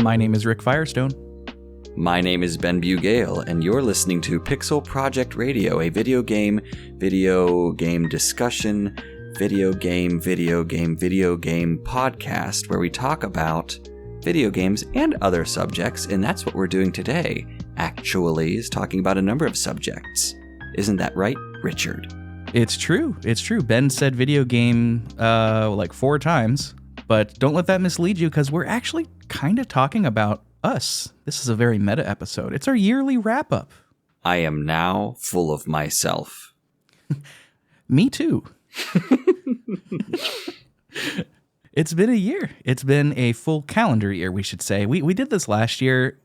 My name is Rick Firestone. My name is Ben Bugale, and you're listening to pixelprojectradio, a video game discussion, video game podcast where we talk about video games and other subjects, and that's what we're doing today, actually, is talking about a number of subjects. Isn't that right, Richard? It's true. Ben said video game like 4 times, but don't let that mislead you because we're actually kind of talking about us. This is a very meta episode. It's our yearly wrap-up. I am now full of myself. Me too. It's been a year. It's been a full calendar year, we should say. We did this last year,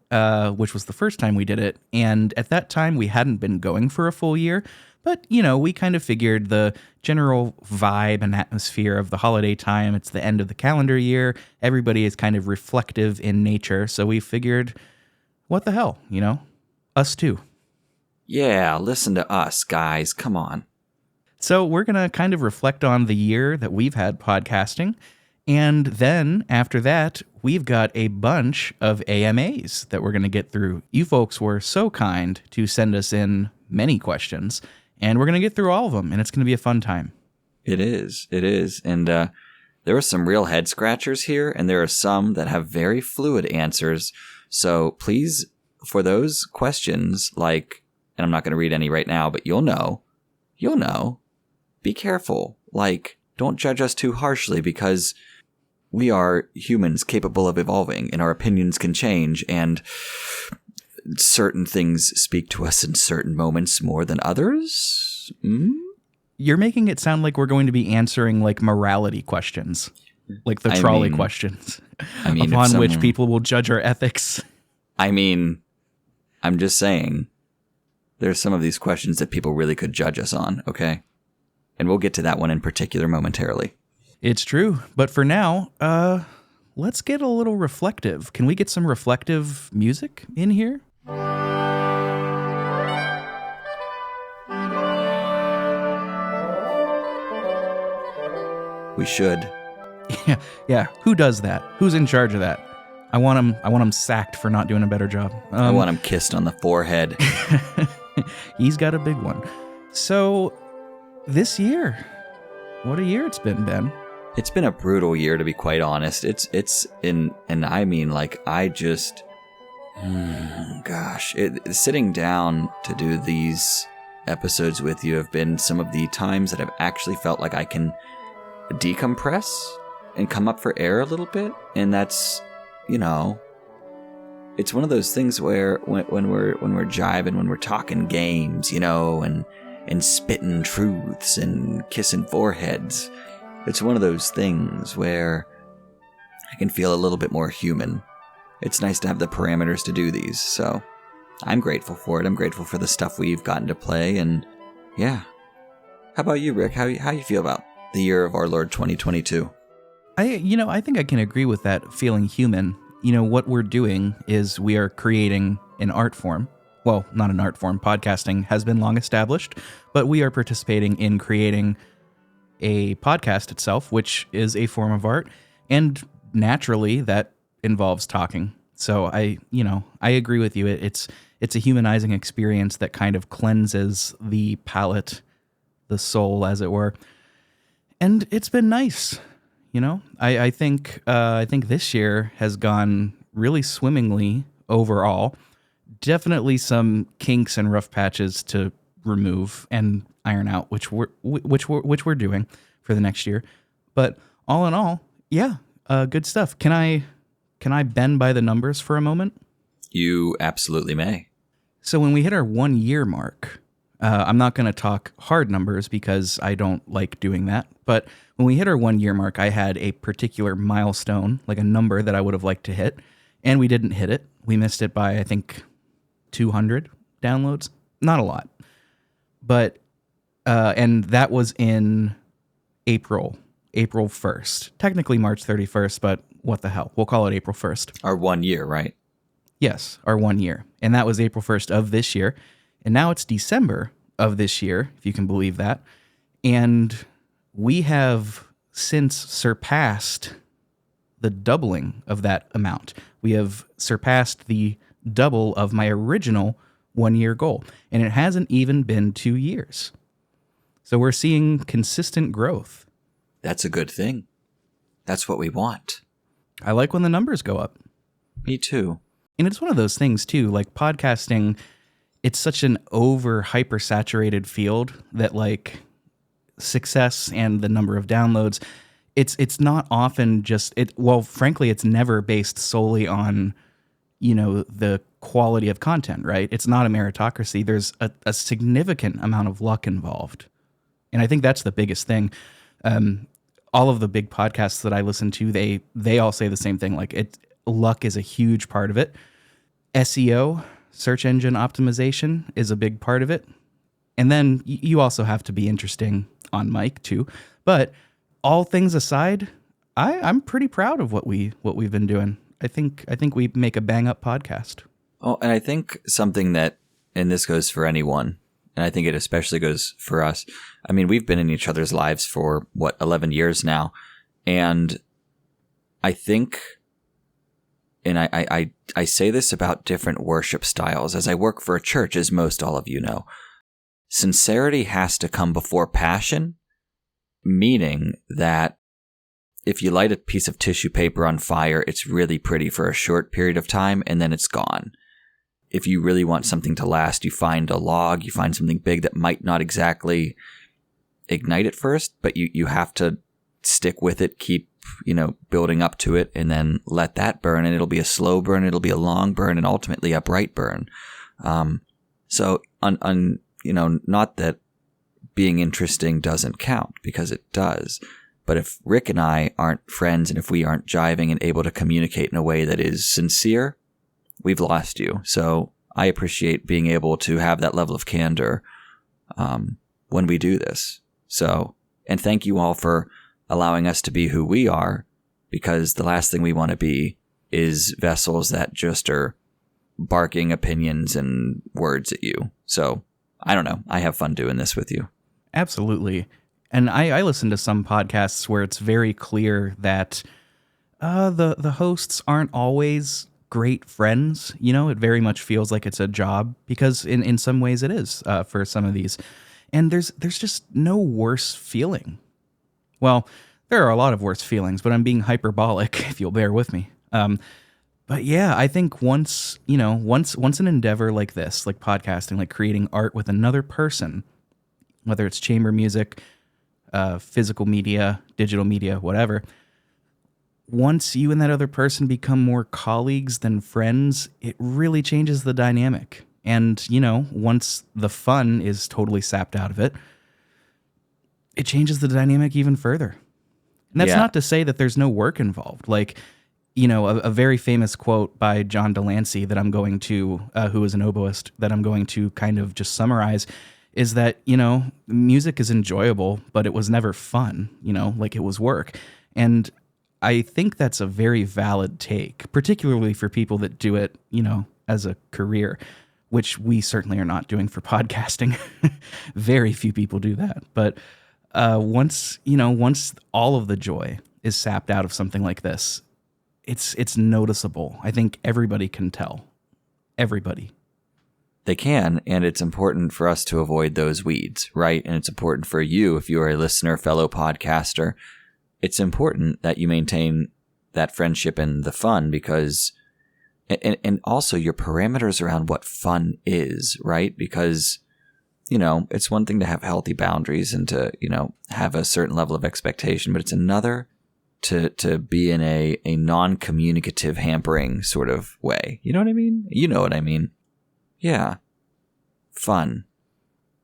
which was the first time we did it. And at that time, we hadn't been going for a full year. But, you know, we kind of figured the general vibe and atmosphere of the holiday time, it's the end of the calendar year. Everybody is kind of reflective in nature. So we figured, what the hell, you know? Us too. Yeah, listen to us, guys. Come on. So we're going to kind of reflect on the year that we've had podcasting. And then after that, we've got a bunch of AMAs that we're going to get through. You folks were so kind to send us in many questions, and we're going to get through all of them, and it's going to be a fun time. It is. And there are some real head scratchers here, and there are some that have very fluid answers. So please, for those questions, like, and I'm not going to read any right now, but you'll know, be careful. Like, don't judge us too harshly because we are humans capable of evolving and our opinions can change and certain things speak to us in certain moments more than others. You're making it sound like we're going to be answering like morality questions, like the trolley questions, upon which people will judge our ethics. I mean, I'm just saying there's some of these questions that people really could judge us on, okay? And we'll get to that one in particular momentarily. It's true. But for now, let's get a little reflective. Can we get some reflective music in here? We should. Yeah. Who does that? Who's in charge of that? I want him sacked for not doing a better job. I want him kissed on the forehead. He's got a big one. So, this year, what a year it's been, Ben. It's been a brutal year, to be quite honest. And I mean, like, I just, sitting down to do these episodes with you have been some of the times that I've actually felt like I can decompress and come up for air a little bit. And that's, you know, it's one of those things where when we're jiving, when we're talking games, you know, and spitting truths and kissing foreheads, it's one of those things where I can feel a little bit more human. It's nice to have the parameters to do these, so I'm grateful for it. I'm grateful for the stuff we've gotten to play, and yeah. How about you, Rick? How you feel about the year of our Lord 2022? I think I can agree with that, feeling human. You know, what we're doing is we are creating an art form. Well, not an art form. Podcasting has been long established, but we are participating in creating a podcast itself, which is a form of art, and naturally that involves talking. So I agree with you. It's a humanizing experience that kind of cleanses the palate, the soul, as it were. And it's been nice. You know, I think this year has gone really swimmingly overall. Definitely some kinks and rough patches to remove and iron out, which we're doing for the next year. But all in all, yeah, good stuff. Can I bend by the numbers for a moment? You absolutely may. So when we hit our 1 year mark, I'm not going to talk hard numbers because I don't like doing that. But when we hit our 1 year mark, I had a particular milestone, like a number that I would have liked to hit, and we didn't hit it. We missed it by, I think, 200 downloads. Not a lot. But, and that was in April 1st. Technically March 31st, but what the hell? We'll call it April 1st. Our 1 year, right? Yes, our 1 year. And that was April 1st of this year. And now it's December of this year, if you can believe that. And we have since surpassed the doubling of that amount. We have surpassed the double of my original 1-year goal, and it hasn't even been 2 years. So we're seeing consistent growth. That's a good thing. That's what we want. I like when the numbers go up. Me too. And it's one of those things too, like podcasting, it's such an hyper-saturated field that like success and the number of downloads, it's not often just frankly, it's never based solely on, the quality of content, right? It's not a meritocracy. There's a significant amount of luck involved. And I think that's the biggest thing. All of the big podcasts that I listen to, they all say the same thing. Like luck is a huge part of it. SEO, search engine optimization, is a big part of it. And then you also have to be interesting on mic too. But all things aside, I'm pretty proud of what we've been doing. I think we make a bang up podcast. Oh, and I think something that, and this goes for anyone, and I think it especially goes for us. I mean, we've been in each other's lives for 11 years now. And I think, and I say this about different worship styles as I work for a church, as most all of you know. Sincerity has to come before passion, meaning that if you light a piece of tissue paper on fire, it's really pretty for a short period of time and then it's gone. If you really want something to last, you find a log, you find something big that might not exactly ignite at first, but you have to stick with it, keep, building up to it, and then let that burn, and it'll be a slow burn, it'll be a long burn, and ultimately a bright burn. So not that being interesting doesn't count, because it does. But if Rick and I aren't friends, and if we aren't jiving and able to communicate in a way that is sincere, we've lost you. So I appreciate being able to have that level of candor when we do this. So, and thank you all for allowing us to be who we are, because the last thing we want to be is vessels that just are barking opinions and words at you. So, I don't know. I have fun doing this with you. Absolutely. And I listen to some podcasts where it's very clear that the hosts aren't always great friends. It very much feels like it's a job, because in some ways it is for some of these. And there's just no worse feeling. Well, there are a lot of worse feelings, but I'm being hyperbolic, if you'll bear with me. But yeah, I think once an endeavor like this, like podcasting, like creating art with another person, whether it's chamber music, physical media, digital media, whatever, once you and that other person become more colleagues than friends, it really changes the dynamic. And, once the fun is totally sapped out of it, it changes the dynamic even further. And that's not to say that there's no work involved. Like, a very famous quote by John Delancey that I'm going to, who is an oboist, that I'm going to kind of just summarize, is that, music is enjoyable, but it was never fun, like it was work. And I think that's a very valid take, particularly for people that do it, as a career, which we certainly are not doing for podcasting. Very few people do that. But once all of the joy is sapped out of something like this, it's noticeable. I think everybody can tell. Everybody. They can, and it's important for us to avoid those weeds, right? And it's important for you, if you are a listener, fellow podcaster, it's important that you maintain that friendship and the fun, because, and also your parameters around what fun is, right? Because, it's one thing to have healthy boundaries and to, have a certain level of expectation, but it's another to be in a non-communicative, hampering sort of way. You know what I mean? You know what I mean. Yeah. Fun.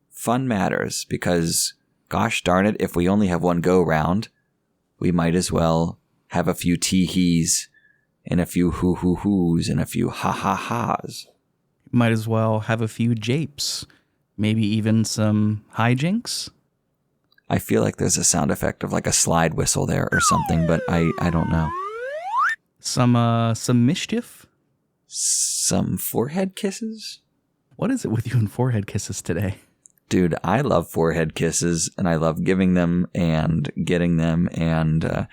Fun matters, because, gosh darn it, if we only have one go round, we might as well have a few tee-hees and a few hoo-hoo-hoos and a few ha-ha-has. Might as well have a few japes. Maybe even some hijinks. I feel like there's a sound effect of like a slide whistle there or something, but I don't know. Some mischief? Some forehead kisses? What is it with you and forehead kisses today? Dude, I love forehead kisses, and I love giving them and getting them, and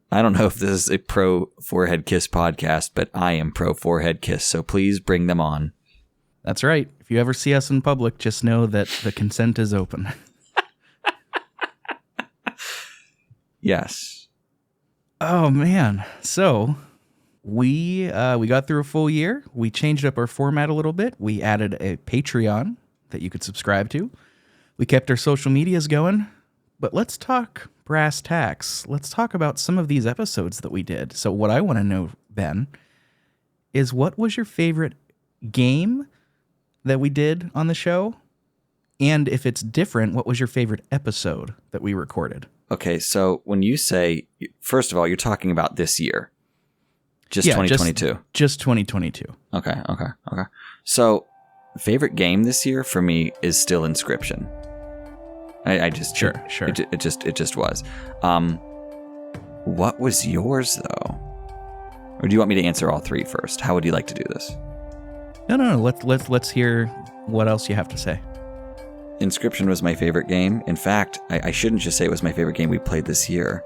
I don't know if this is a pro forehead kiss podcast, but I am pro forehead kiss, so please bring them on. That's right. If you ever see us in public, just know that the consent is open. Yes. Oh, man. So we got through a full year. We changed up our format a little bit. We added a Patreon that you could subscribe to. We kept our social medias going. But let's talk brass tacks. Let's talk about some of these episodes that we did. So what I want to know, Ben, is what was your favorite game that we did on the show? And if it's different, what was your favorite episode that we recorded? Okay, so when you say, first of all, you're talking about this year. Just 2022. Just 2022. Okay. So, favorite game this year for me is still Inscription. I just sure. It just was. What was yours though? Or do you want me to answer all three first? How would you like to do this? No. Let's hear what else you have to say. Inscription was my favorite game. In fact, I shouldn't just say it was my favorite game we played this year.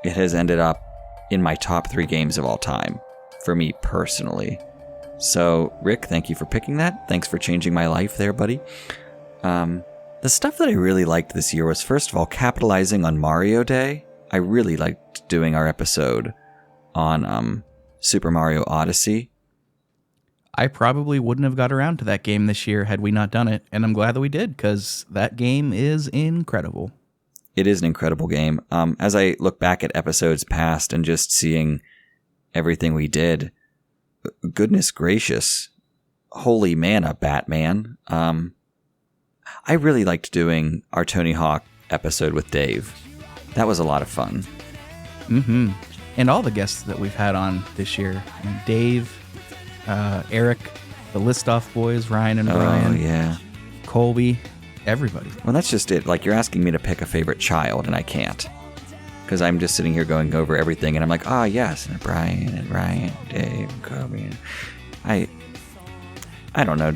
It has ended up in my top 3 games of all time for me personally. So, Rick, thank you for picking that. Thanks for changing my life there, buddy. The stuff that I really liked this year was, first of all, capitalizing on Mario Day. I really liked doing our episode on Super Mario Odyssey. I probably wouldn't have got around to that game this year had we not done it, and I'm glad that we did, because that game is incredible. It is an incredible game. As I look back at episodes past and just seeing everything we did, goodness gracious, holy manna, Batman. I really liked doing our Tony Hawk episode with Dave. That was a lot of fun. Mm-hmm. And all the guests that we've had on this year. I mean, Dave, Eric, the Listoff boys, Ryan and Brian. Oh, yeah. Colby, everybody. Well, that's just it. Like, you're asking me to pick a favorite child, and I can't. Because I'm just sitting here going over everything, and I'm like, yes, and Brian, and Ryan, Dave, and Colby. I don't know.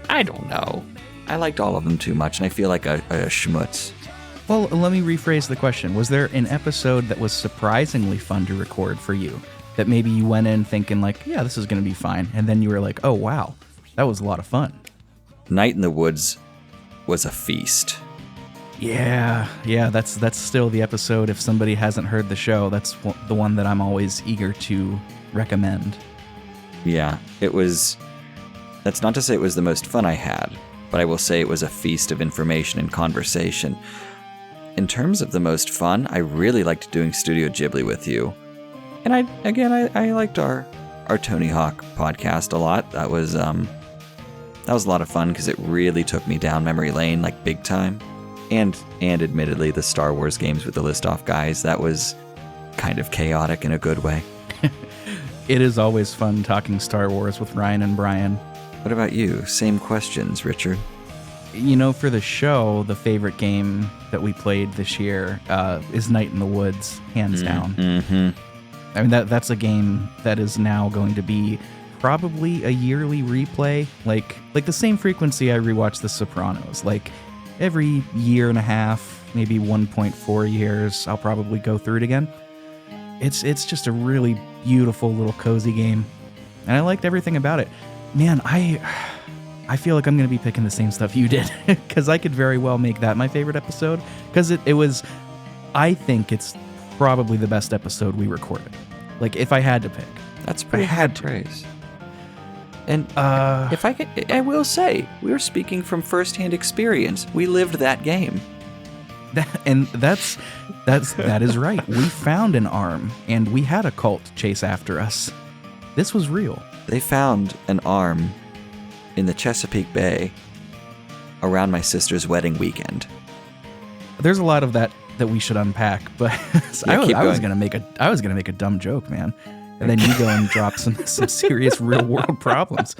I don't know. I liked all of them too much, and I feel like a schmutz. Well, let me rephrase the question. Was there an episode that was surprisingly fun to record for you? That maybe you went in thinking like, yeah, this is going to be fine. And then you were like, oh, wow, that was a lot of fun. Night in the Woods was a feast. Yeah, that's still the episode. If somebody hasn't heard the show, that's the one that I'm always eager to recommend. Yeah, it was... That's not to say it was the most fun I had, but I will say it was a feast of information and conversation. In terms of the most fun, I really liked doing Studio Ghibli with you. And I liked our Tony Hawk podcast a lot. That was a lot of fun because it really took me down memory lane, like big time. And admittedly, the Star Wars games with the Listoff guys, that was kind of chaotic in a good way. It is always fun talking Star Wars with Ryan and Brian. What about you? Same questions, Richard. You know, for the show, the favorite game that we played this year is Night in the Woods, hands down. Mm-hmm. I mean, that's a game that is now going to be probably a yearly replay. Like the same frequency I rewatch The Sopranos. Like, every year and a half, maybe 1.4 years, I'll probably go through it again. It's just a really beautiful little cozy game. And I liked everything about it. Man, I feel like I'm going to be picking the same stuff you did, because I could very well make that my favorite episode, because it was, I think it's probably the best episode we recorded. Like, if I had to pick. That's pretty high praise. And if I could, I will say, we were speaking from firsthand experience. We lived that game. That is right. We found an arm, and we had a cult chase after us. This was real. They found an arm in the Chesapeake Bay around my sister's wedding weekend. There's a lot of that we should unpack, but I was gonna make a dumb joke, man, and then you go and drop some serious real world problems.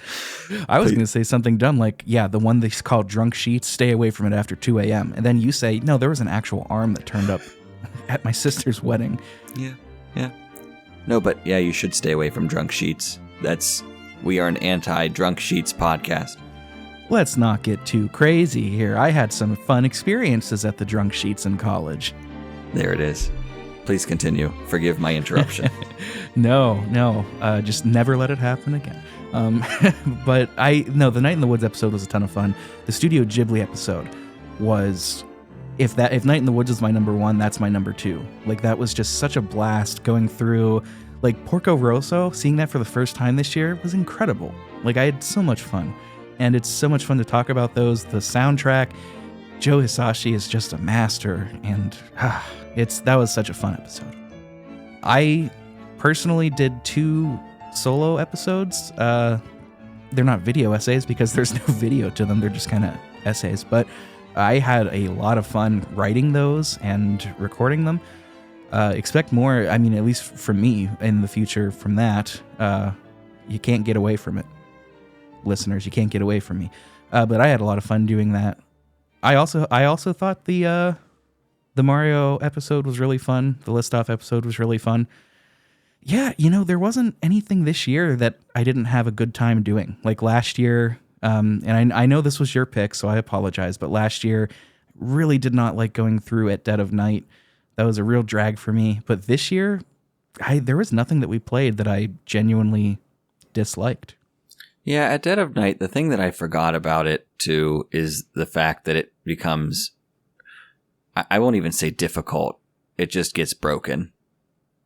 I was gonna say something dumb like, yeah, the one that's called Drunk Sheets, stay away from it after 2 a.m. And then you say, no, there was an actual arm that turned up at my sister's wedding. Yeah. No, but yeah, you should stay away from Drunk Sheets. We are an anti-Drunk Sheets podcast. Let's not get too crazy here. I had some fun experiences at the Drunk Sheets in college. There it is. Please continue. Forgive my interruption. No. Just never let it happen again. But the Night in the Woods episode was a ton of fun. The Studio Ghibli episode was, if Night in the Woods is my number one, that's my number two. Like, that was just such a blast going through, like, Porco Rosso, seeing that for the first time this year was incredible. Like, I had so much fun. And it's so much fun to talk about those. The soundtrack, Joe Hisashi is just a master, and that was such a fun episode. I personally did 2 solo episodes. They're not video essays because there's no video to them. They're just kind of essays. But I had a lot of fun writing those and recording them. Expect more, I mean, at least from me in the future from that. You can't get away from it. Listeners, you can't get away from me. But I had a lot of fun doing that. I also thought the Mario episode was really fun. The List-Off episode was really fun. Yeah, there wasn't anything this year that I didn't have a good time doing. Like last year, and I know this was your pick, so I apologize, but last year really did not like going through at dead of night. That was a real drag for me. But this year, there was nothing that we played that I genuinely disliked. Yeah, at dead of night, the thing that I forgot about it, too, is the fact that it becomes, I won't even say difficult, it just gets broken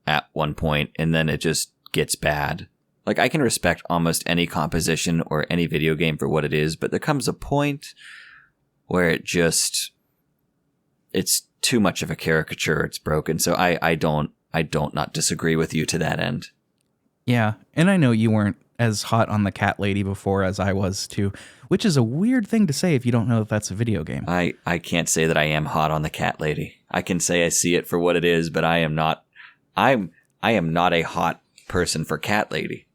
at one point, and then it just gets bad. Like, I can respect almost any composition or any video game for what it is, but there comes a point where it's too much of a caricature, it's broken, so I don't not disagree with you to that end. Yeah, and I know you weren't as hot on the cat lady before as I was too, which is a weird thing to say if you don't know that that's a video game. I can't say that I am hot on the cat lady. I can say I see it for what it is, but I am not a hot person for cat lady.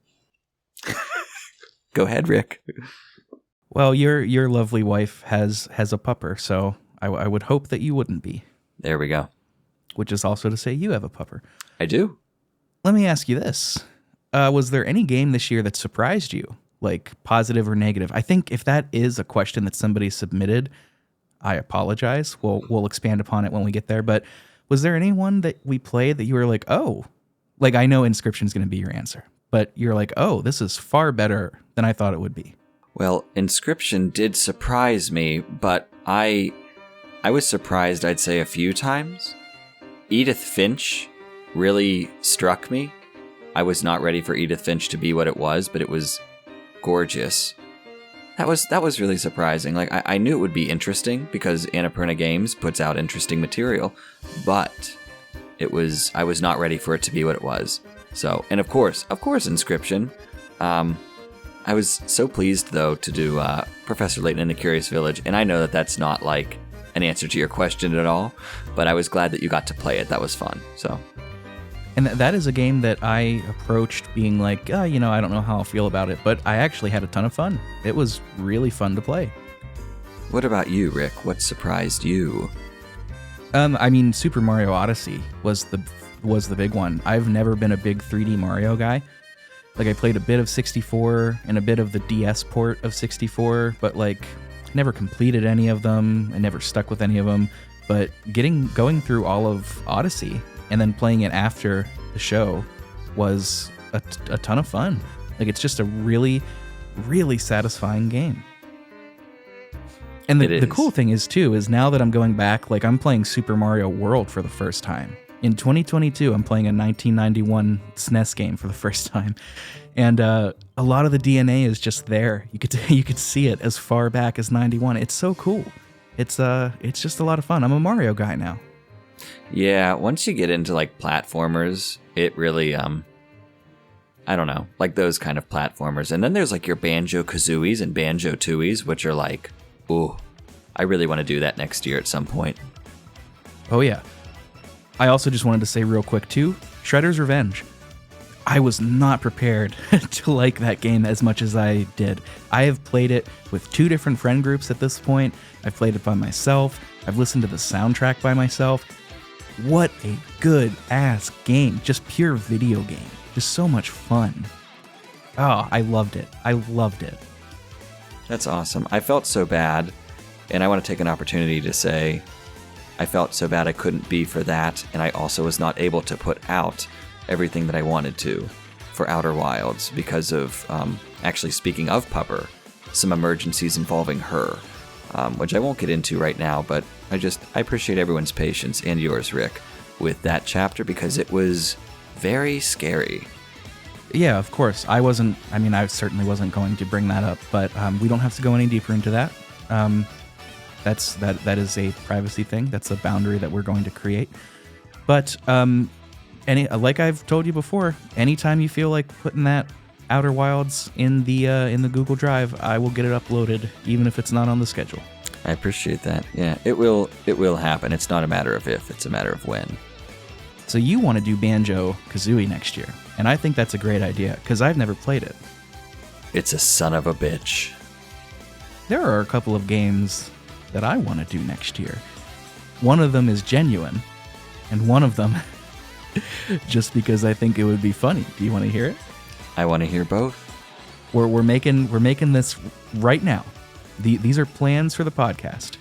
Go ahead, Rick. Well, your lovely wife has a pupper, so I would hope that you wouldn't be. There we go. Which is also to say you have a pupper. I do. Let me ask you this. Was there any game this year that surprised you, like positive or negative? I think if that is a question that somebody submitted, I apologize. We'll expand upon it when we get there. But was there anyone that we played that you were like, oh, like I know Inscription's going to be your answer, but you're like, oh, this is far better than I thought it would be? Well, Inscription did surprise me, but I was surprised, I'd say, a few times. Edith Finch really struck me. I was not ready for Edith Finch to be what it was, but it was gorgeous. That was really surprising. Like, I knew it would be interesting because Annapurna Games puts out interesting material, but I was not ready for it to be what it was. So, and of course, Inscription. I was so pleased, though, to do Professor Layton in the Curious Village, and I know that that's not, like, an answer to your question at all, but I was glad that you got to play it. That was fun, so... And that is a game that I approached being like, I don't know how I'll feel about it, but I actually had a ton of fun. It was really fun to play. What about you, Rick? What surprised you? I mean, Super Mario Odyssey was the big one. I've never been a big 3D Mario guy. Like, I played a bit of 64 and a bit of the DS port of 64, but like never completed any of them. I never stuck with any of them. But going through all of Odyssey and then playing it after the show was a ton of fun. Like, it's just a really, really satisfying game. And the cool thing is, too, is now that I'm going back, like, I'm playing Super Mario World for the first time. In 2022, I'm playing a 1991 SNES game for the first time. And a lot of the DNA is just there. You could see it as far back as 91. It's so cool. It's just a lot of fun. I'm a Mario guy now. Yeah, once you get into, like, platformers, it really, I don't know, like those kind of platformers. And then there's, like, your Banjo-Kazooies and Banjo-Tooies, which are like, ooh, I really want to do that next year at some point. Oh, yeah. I also just wanted to say real quick, too, Shredder's Revenge. I was not prepared to like that game as much as I did. I have played it with 2 different friend groups at this point. I've played it by myself. I've listened to the soundtrack by myself. What a good-ass game. Just pure video game. Just so much fun. Oh, I loved it. That's awesome. I felt so bad, and I want to take an opportunity to say I felt so bad I couldn't be for that, and I also was not able to put out everything that I wanted to for Outer Wilds because of, actually speaking of Pupper, some emergencies involving her, which I won't get into right now, but I appreciate everyone's patience, and yours, Rick, with that chapter because it was very scary. Yeah, of course. I certainly wasn't going to bring that up, but we don't have to go any deeper into that. That is a privacy thing. That's a boundary that we're going to create. But like I've told you before, anytime you feel like putting that Outer Wilds in the Google Drive, I will get it uploaded, even if it's not on the schedule. I appreciate that. Yeah, it will happen. It's not a matter of if, it's a matter of when. So you want to do Banjo-Kazooie next year, and I think that's a great idea, because I've never played it. It's a son of a bitch. There are a couple of games that I want to do next year. One of them is genuine, and one of them just because I think it would be funny. Do you want to hear it? I want to hear both. We're making this right now. These are plans for the podcast.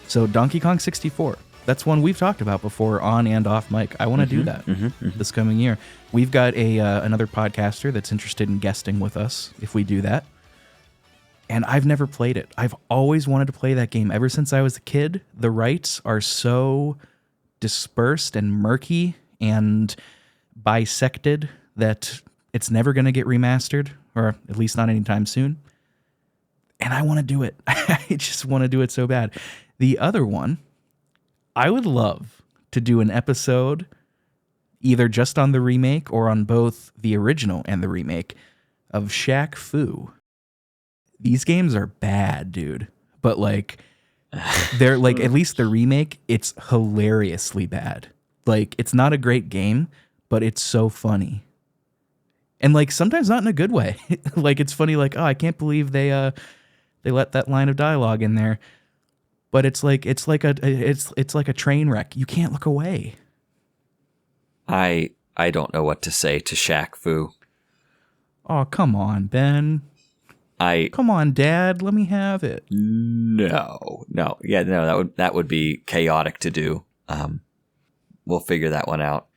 So Donkey Kong 64. That's one we've talked about before on and off mic. I want to do that this coming year. We've got another podcaster that's interested in guesting with us if we do that. And I've never played it. I've always wanted to play that game ever since I was a kid. The rights are so dispersed and murky and bisected that it's never going to get remastered, or at least not anytime soon. And I want to do it. I just want to do it so bad. The other one, I would love to do an episode either just on the remake or on both the original and the remake of Shaq Fu. These games are bad, dude. But like, they're like, at least the remake, it's hilariously bad. Like, it's not a great game, but it's so funny. And like, sometimes not in a good way. Like, it's funny, like, oh, I can't believe they let that line of dialogue in there. But it's like a train wreck. You can't look away. I don't know what to say to Shaq Fu. Oh, come on, Ben. Come on, Dad. Let me have it. No. Yeah, no. That would be chaotic to do. We'll figure that one out.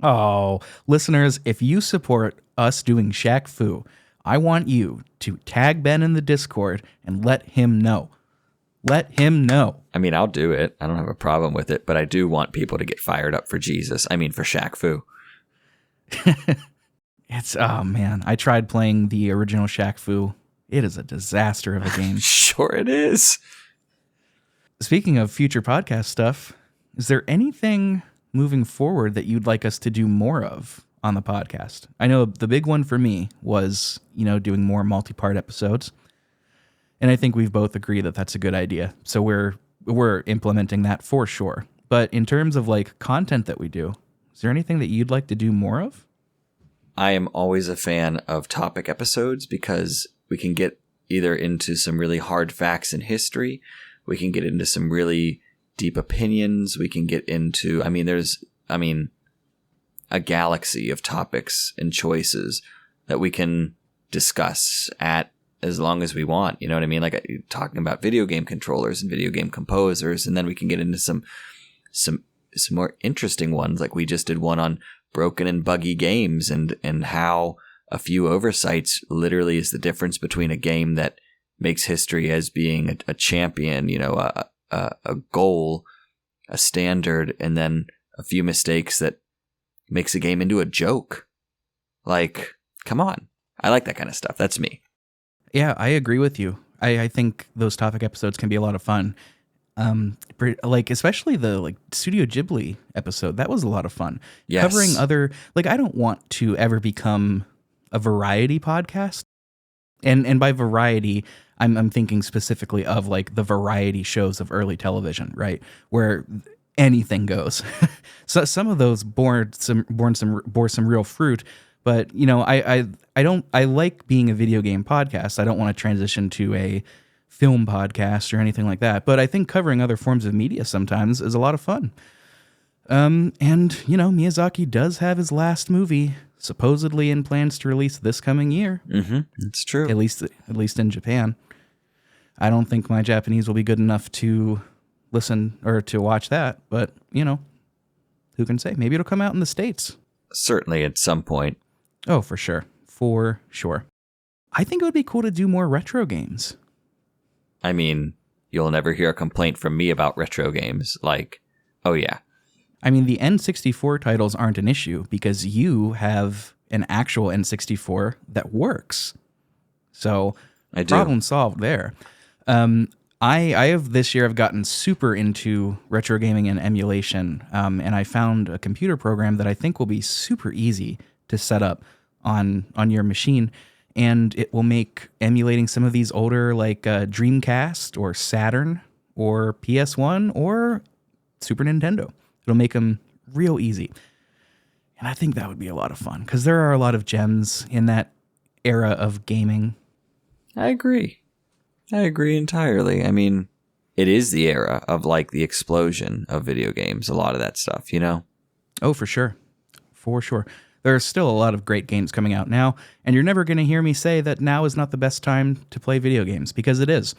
Oh, listeners, if you support us doing Shaq Fu, I want you to tag Ben in the Discord and let him know. Let him know. I mean, I'll do it. I don't have a problem with it, but I do want people to get fired up for Jesus. I mean, for Shaq Fu. Oh man, I tried playing the original Shaq Fu. It is a disaster of a game. Sure it is. Speaking of future podcast stuff, is there anything moving forward that you'd like us to do more of on the podcast? I know the big one for me was, doing more multi-part episodes. And I think we've both agreed that that's a good idea. So we're implementing that for sure. But in terms of like content that we do, is there anything that you'd like to do more of? I am always a fan of topic episodes because we can get either into some really hard facts in history. We can get into some really deep opinions. We can get into, there's a galaxy of topics and choices that we can discuss at as long as we want. You know what I mean? Like talking about video game controllers and video game composers. And then we can get into some more interesting ones. Like we just did one on broken and buggy games and how a few oversights literally is the difference between a game that makes history as being a champion, a goal, a standard, and then a few mistakes that makes a game into a joke. Like, come on. I like that kind of stuff. That's me. Yeah, I agree with you. I think those topic episodes can be a lot of fun. Like especially the Studio Ghibli episode, that was a lot of fun. Yes. Covering other, I don't want to ever become a variety podcast. And by variety, I'm thinking specifically of the variety shows of early television, right? Where anything goes. So some of those bore some real fruit, but I like being a video game podcast. I don't want to transition to a film podcast or anything like that, but I think covering other forms of media sometimes is a lot of fun. And Miyazaki does have his last movie supposedly in plans to release this coming year. Mm-hmm. It's true. At least in Japan. I don't think my Japanese will be good enough to listen or to watch that. But, who can say? Maybe it'll come out in the States. Certainly at some point. Oh, for sure. For sure. I think it would be cool to do more retro games. I mean, you'll never hear a complaint from me about retro games. Like, oh yeah. I mean, the N64 titles aren't an issue because you have an actual N64 that works. So, I do. problem solved there. I have this year I've gotten super into retro gaming and emulation, and I found a computer program that I think will be super easy to set up on your machine, and it will make emulating some of these older like Dreamcast or Saturn or PS1 or Super Nintendo. It'll make them real easy, and I think that would be a lot of fun because there are a lot of gems in that era of gaming. I agree entirely. I mean, it is the era of like the explosion of video games, a lot of that stuff, Oh, for sure. For sure. There are still a lot of great games coming out now, and you're never going to hear me say that now is not the best time to play video games, because it is.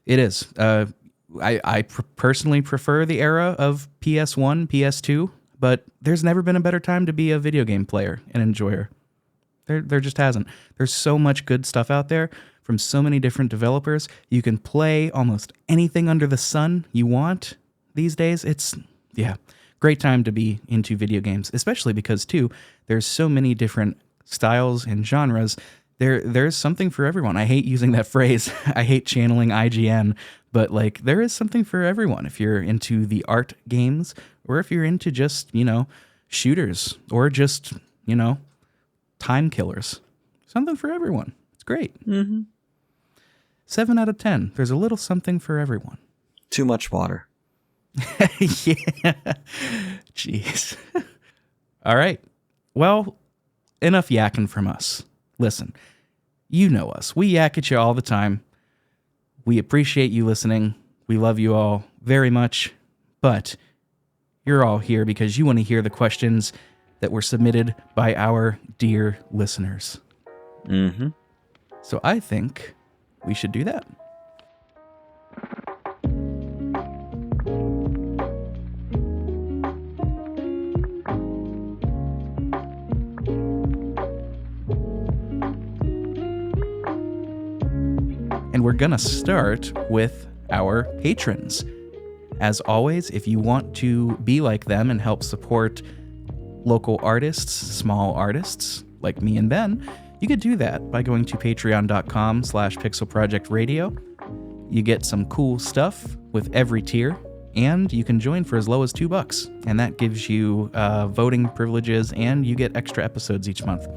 It is. I personally prefer the era of PS1, PS2, but there's never been a better time to be a video game player and enjoyer. There just hasn't. There's so much good stuff out there from so many different developers. You can play almost anything under the sun you want these days. It's, great time to be into video games, especially because, too, there's so many different styles and genres. There's something for everyone. I hate using that phrase. I hate channeling IGN, but, like, there is something for everyone if you're into the art games or if you're into just, shooters or just, time killers. Something for everyone. It's great. Mm-hmm. 7 out of 10. There's a little something for everyone. Too much water. Yeah. Jeez. All right. Well, enough yakking from us. Listen, you know us. We yak at you all the time. We appreciate you listening. We love you all very much. But you're all here because you want to hear the questions that were submitted by our dear listeners. Mm-hmm. So I think we should do that. And we're going to start with our patrons. As always, if you want to be like them and help support local artists, small artists like me and Ben, you could do that by going to patreon.com/pixelprojectradio. You get some cool stuff with every tier, and you can join for as low as $2, and that gives you voting privileges, and you get extra episodes each month.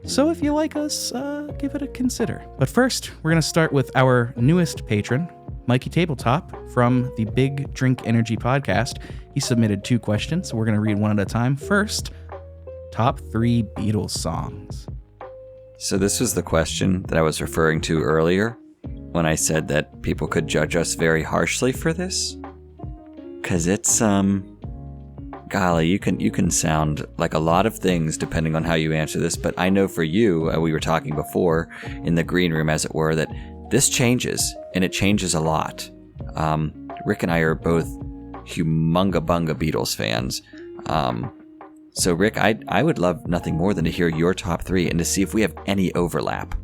So if you like us, give it a consider. But first, we're going to start with our newest patron, Mikey Tabletop from the Big Drink Energy podcast. He submitted 2 questions, so we're going to read one at a time. First, top 3 Beatles songs. So this was the question that I was referring to earlier when I said that people could judge us very harshly for this. 'Cause it's, golly, you can sound like a lot of things depending on how you answer this, but I know for you, we were talking before in the green room, as it were, that this changes, and it changes a lot. Rick and I are both humunga bunga Beatles fans. So Rick, I would love nothing more than to hear your top 3 and to see if we have any overlap.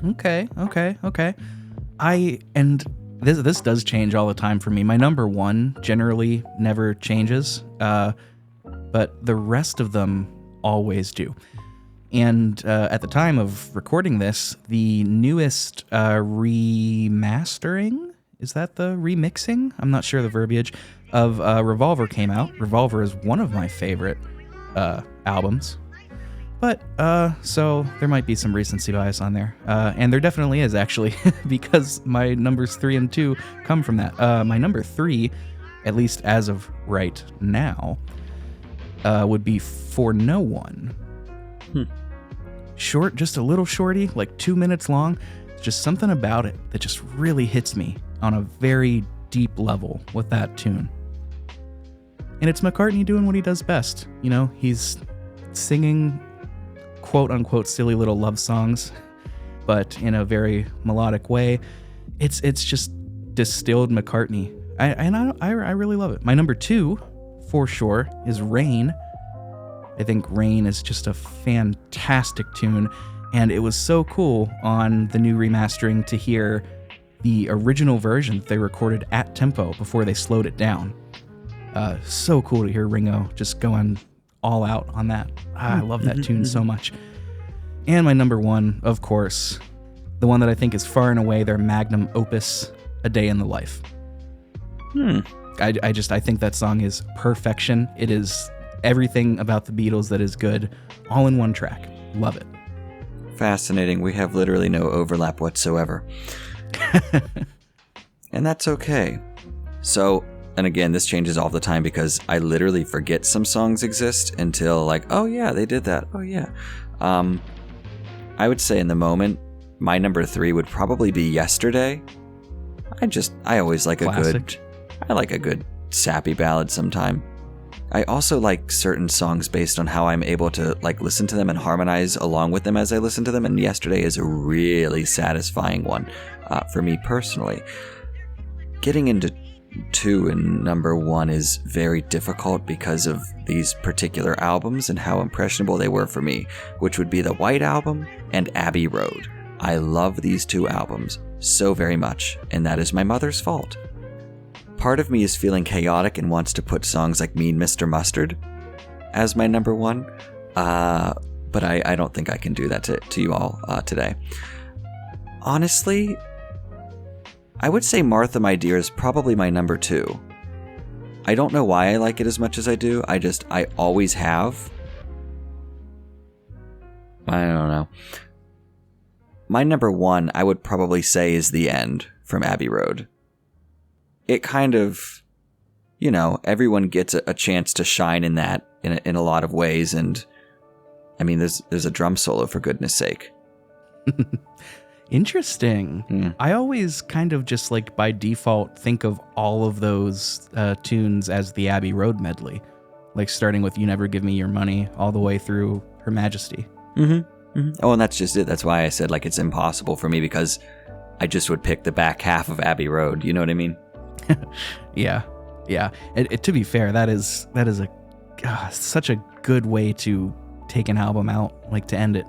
Okay. This does change all the time for me. My number 1 generally never changes, but the rest of them always do. And at the time of recording this, the newest remastering, is that the remixing? I'm not sure the verbiage, of Revolver came out. Revolver is one of my favorite albums. But, so there might be some recency bias on there. And there definitely is, actually, because my numbers 3 and 2 come from that. My number 3, at least as of right now, would be For No One. Short, just a little shorty, like 2 minutes long. Just something about it that just really hits me on a very deep level with that tune. And it's McCartney doing what he does best. He's singing quote-unquote silly little love songs, but in a very melodic way. It's just distilled McCartney. I really love it. My number 2, for sure, is Rain. I think Rain is just a fantastic tune, and it was so cool on the new remastering to hear the original version that they recorded at tempo before they slowed it down. So cool to hear Ringo just going all out on that. I love that tune so much. And my number 1, of course, the one that I think is far and away their magnum opus, A Day in the Life. I think that song is perfection. It is everything about the Beatles that is good, all in one track. Love it. Fascinating. We have literally no overlap whatsoever. And that's okay. So, and again, this changes all the time because I literally forget some songs exist until like, oh yeah, they did that. Oh yeah. I would say in the moment, my number 3 would probably be Yesterday. I always like Classic. I like a good sappy ballad sometime. I also like certain songs based on how I'm able to like listen to them and harmonize along with them as I listen to them, and Yesterday is a really satisfying one for me personally. Getting into 2 and number 1 is very difficult because of these particular albums and how impressionable they were for me, which would be the White Album and Abbey Road. I love these 2 albums so very much, and that is my mother's fault. Part of me is feeling chaotic and wants to put songs like Mean Mr. Mustard as my number 1, but I don't think I can do that to you all today. Honestly, I would say Martha, My Dear is probably my number 2. I don't know why I like it as much as I do. I always have. I don't know. My number 1, I would probably say, is The End from Abbey Road. It kind of, everyone gets a chance to shine in that in a lot of ways. And I mean, there's a drum solo, for goodness sake. Interesting. I always kind of just like by default think of all of those tunes as the Abbey Road medley, like starting with You Never Give Me Your Money all the way through Her Majesty. Oh, and that's just it. That's why I said like it's impossible for me, because I just would pick the back half of Abbey Road. You know what I mean? Yeah. To be fair, that is such a good way to take an album out, like to end it.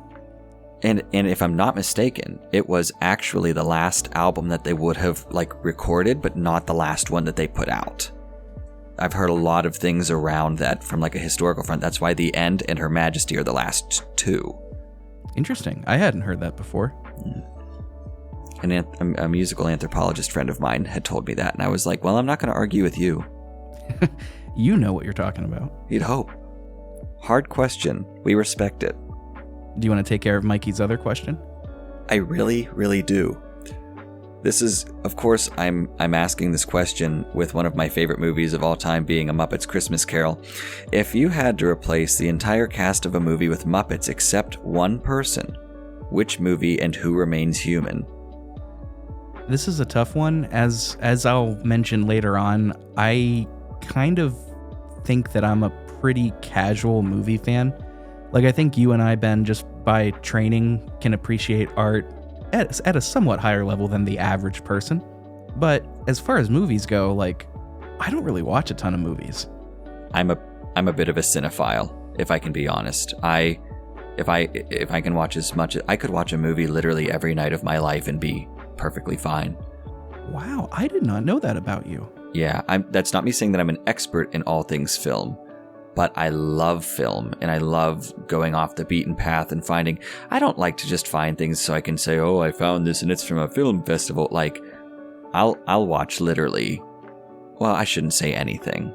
And if I'm not mistaken, it was actually the last album that they would have like recorded, but not the last one that they put out. I've heard a lot of things around that from like a historical front. That's why The End and Her Majesty are the last 2. Interesting. I hadn't heard that before. A musical anthropologist friend of mine had told me that, and I was like, well, I'm not going to argue with you. You know what you're talking about. You'd hope. Hard question. We respect it. Do you want to take care of Mikey's other question? I really, really do. This is, of course, I'm asking this question with one of my favorite movies of all time being A Muppets Christmas Carol. If you had to replace the entire cast of a movie with Muppets except one person, which movie and who remains human? This is a tough one. As I'll mention later on, I kind of think that I'm a pretty casual movie fan. Like, I think you and I, Ben, just by training, can appreciate art at a somewhat higher level than the average person. But as far as movies go, like, I don't really watch a ton of movies. I'm a bit of a cinephile, if I can be honest. If I can watch as much, I could watch a movie literally every night of my life and be perfectly fine. Wow, I did not know that about you. Yeah, that's not me saying that I'm an expert in all things film, but I love film, and I love going off the beaten path and finding. I don't like to just find things so I can say, oh, I found this and it's from a film festival. Like, I'll watch literally. Well, I shouldn't say anything.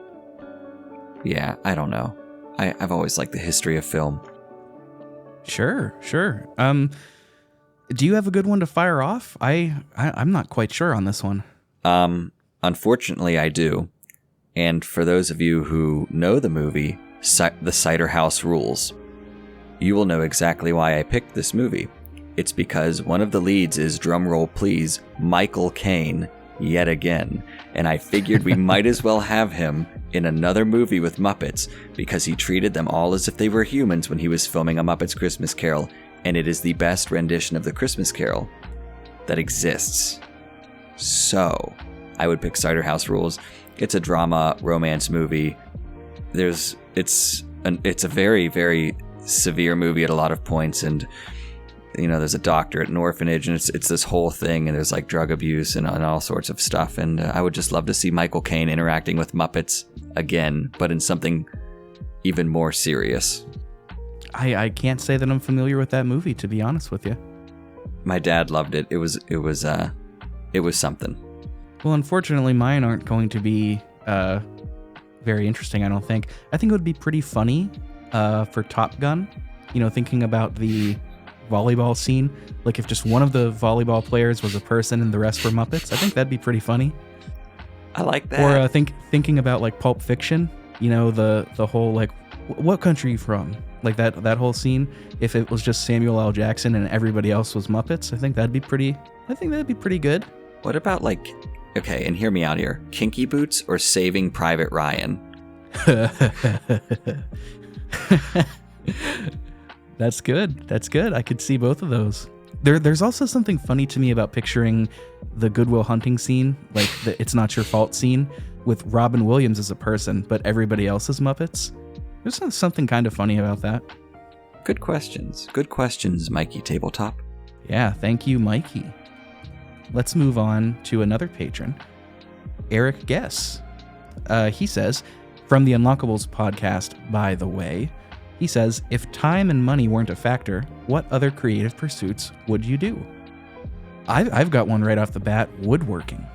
Yeah, I don't know. I've always liked the history of film. Sure. Do you have a good one to fire off? I'm not quite sure on this one. Unfortunately, I do. And for those of you who know the movie, The Cider House Rules, you will know exactly why I picked this movie. It's because one of the leads is, drumroll please, Michael Caine, yet again. And I figured we might as well have him in another movie with Muppets, because he treated them all as if they were humans when he was filming A Muppets Christmas Carol, and it is the best rendition of the Christmas Carol that exists. So, I would pick Cider House Rules. It's a drama romance movie. It's a very, very severe movie at a lot of points, and there's a doctor at an orphanage, and it's this whole thing, and there's like drug abuse and all sorts of stuff. And I would just love to see Michael Caine interacting with Muppets again, but in something even more serious. I can't say that I'm familiar with that movie, to be honest with you. My dad loved it. It was something. Well, unfortunately, mine aren't going to be very interesting, I don't think. I think it would be pretty funny for Top Gun, thinking about the volleyball scene. Like if just one of the volleyball players was a person and the rest were Muppets, I think that'd be pretty funny. I like that. Or thinking about like Pulp Fiction, the whole like, what country are you from? Like that whole scene. If it was just Samuel L. Jackson and everybody else was Muppets, I think that'd be pretty good. What about like, okay, and hear me out here, Kinky Boots or Saving Private Ryan? That's good. I could see both of those. There's also something funny to me about picturing the Good Will Hunting scene, like the It's Not Your Fault scene, with Robin Williams as a person, but everybody else is Muppets. There's something kind of funny about that. Good questions, Mikey Tabletop. Yeah, thank you, Mikey. Let's move on to another patron, Eric Guess. He says, from the Unlockables podcast, by the way, he says, if time and money weren't a factor, what other creative pursuits would you do? I've got one right off the bat, woodworking.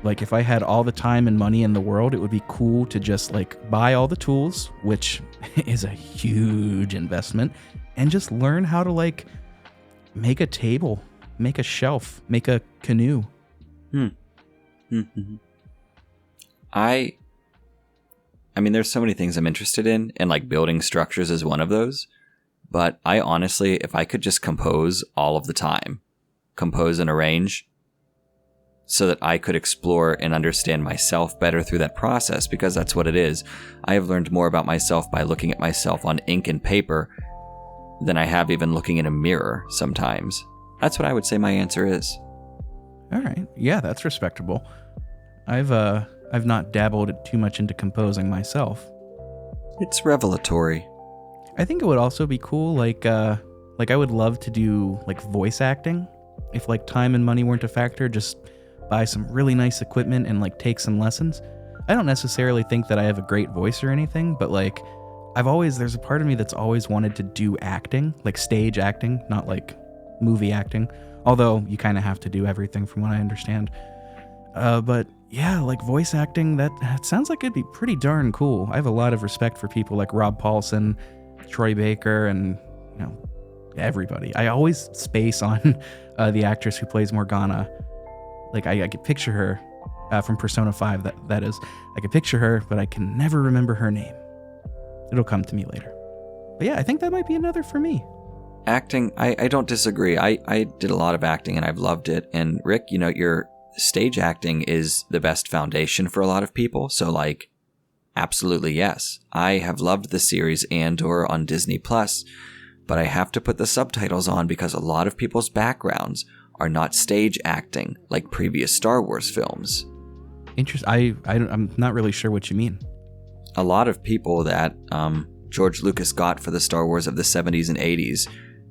Like if I had all the time and money in the world, it would be cool to just like buy all the tools, which is a huge investment, and just learn how to like make a table, make a shelf, make a canoe. I mean, there's so many things I'm interested in, and like building structures is one of those. But I honestly, if I could just compose all of the time, compose and arrange, so that I could explore and understand myself better through that process, because that's what it is. I have learned more about myself by looking at myself on ink and paper than I have even looking in a mirror sometimes. That's what I would say my answer is. All right. Yeah, that's respectable. I've not dabbled too much into composing myself. It's revelatory. I think it would also be cool, like I would love to do like voice acting. If like time and money weren't a factor, just buy some really nice equipment and like take some lessons. I don't necessarily think that I have a great voice or anything, but like there's a part of me that's always wanted to do acting, like stage acting, not like movie acting. Although you kind of have to do everything from what I understand. But yeah, like voice acting, that sounds like it'd be pretty darn cool. I have a lot of respect for people like Rob Paulson, Troy Baker, and everybody. I always space on the actress who plays Morgana. Like I could picture her from Persona 5, that is. I could picture her, but I can never remember her name. It'll come to me later. But yeah, I think that might be another for me. Acting, I don't disagree. I did a lot of acting and I've loved it. And Rick, your stage acting is the best foundation for a lot of people. So like, absolutely yes. I have loved the series Andor on Disney Plus, but I have to put the subtitles on because a lot of people's backgrounds are not stage acting like previous Star Wars films. Interesting. I'm not really sure what you mean. A lot of people that George Lucas got for the Star Wars of the 70s and 80s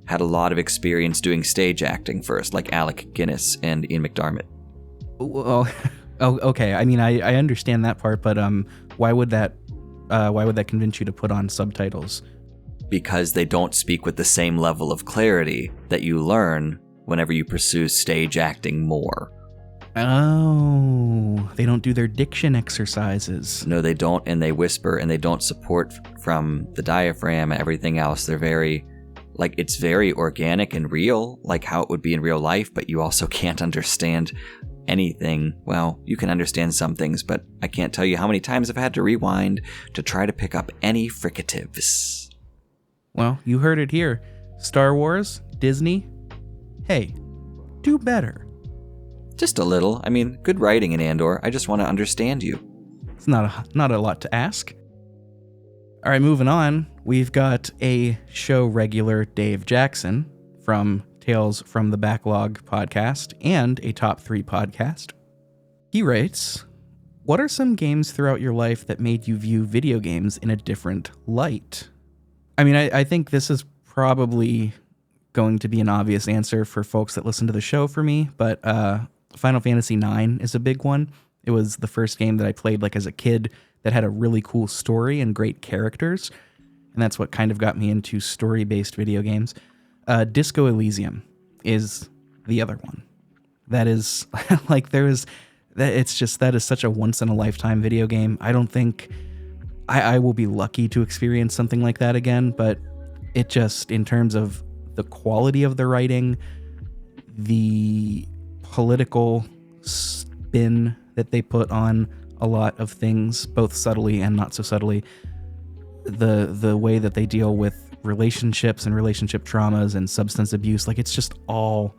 had a lot of experience doing stage acting first, like Alec Guinness and Ian McDiarmid. Well, okay. I mean, I understand that part, but why would that convince you to put on subtitles? Because they don't speak with the same level of clarity that you learn whenever you pursue stage acting more. Oh, they don't do their diction exercises. No, they don't, and they whisper, and they don't support from the diaphragm and everything else. They're very, it's very organic and real, like how it would be in real life, but you also can't understand anything. Well, you can understand some things, but I can't tell you how many times I've had to rewind to try to pick up any fricatives. Well, you heard it here. Star Wars, Disney, hey, do better. Just a little. I mean, good writing in Andor. I just want to understand you. It's not a lot to ask. All right, moving on. We've got a show regular, Dave Jackson, from Tales from the Backlog podcast and a Top 3 podcast. He writes, what are some games throughout your life that made you view video games in a different light? I mean, I think this is probably going to be an obvious answer for folks that listen to the show for me, but Final Fantasy IX is a big one. It was the first game that I played like as a kid that had a really cool story and great characters, and that's what kind of got me into story-based video games. Disco Elysium is the other one. That is like that is such a once-in-a-lifetime video game. I don't think I will be lucky to experience something like that again, but it just, in terms of the quality of the writing, the political spin that they put on a lot of things, both subtly and not so subtly, the way that they deal with relationships and relationship traumas and substance abuse, like it's just all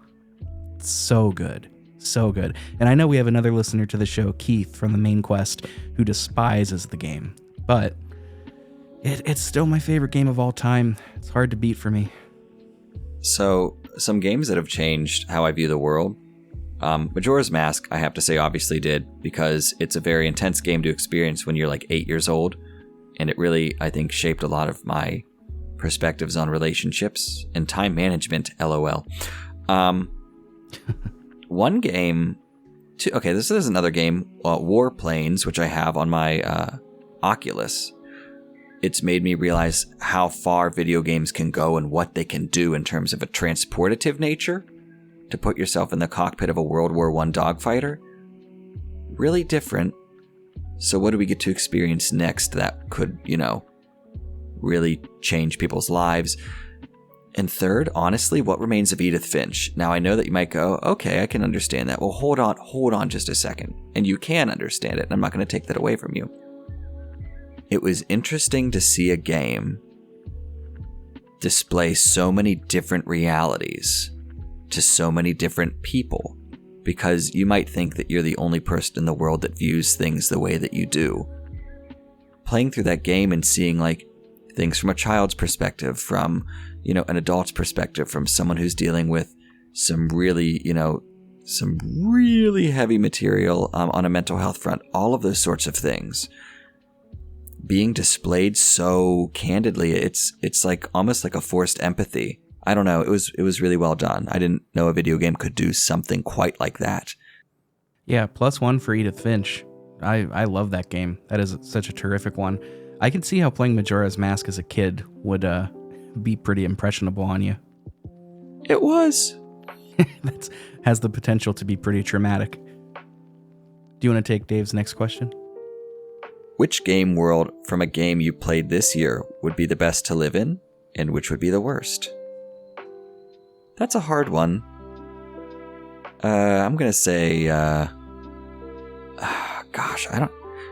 so good. So good. And I know we have another listener to the show, Keith from the Main Quest, who despises the game, but it's still my favorite game of all time. It's hard to beat for me. So, some games that have changed how I view the world. Majora's Mask, I have to say, obviously did, because it's a very intense game to experience when you're like 8 years old. And it really, I think, shaped a lot of my perspectives on relationships and time management, LOL. One game, this is another game, Warplanes, which I have on my Oculus. It's made me realize how far video games can go and what they can do in terms of a transportative nature. To put yourself in the cockpit of a World War I dogfighter. Really different. So what do we get to experience next that could, really change people's lives? And third, honestly, what remains of Edith Finch? Now, I know that you might go, okay, I can understand that. Well, hold on just a second. And you can understand it, and I'm not going to take that away from you. It was interesting to see a game display so many different realities to so many different people, because you might think that you're the only person in the world that views things the way that you do. Playing through that game and seeing like things from a child's perspective, from, an adult's perspective, from someone who's dealing with some really heavy material on a mental health front, all of those sorts of things being displayed so candidly, it's like almost like a forced empathy. I don't know. It was really well done. I didn't know a video game could do something quite like that. Yeah, +1 for Edith Finch. I love that game. That is such a terrific one. I can see how playing Majora's Mask as a kid would be pretty impressionable on you. It was. That has the potential to be pretty traumatic. Do you want to take Dave's next question? Which game world from a game you played this year would be the best to live in, and which would be the worst? That's a hard one. I'm going to say,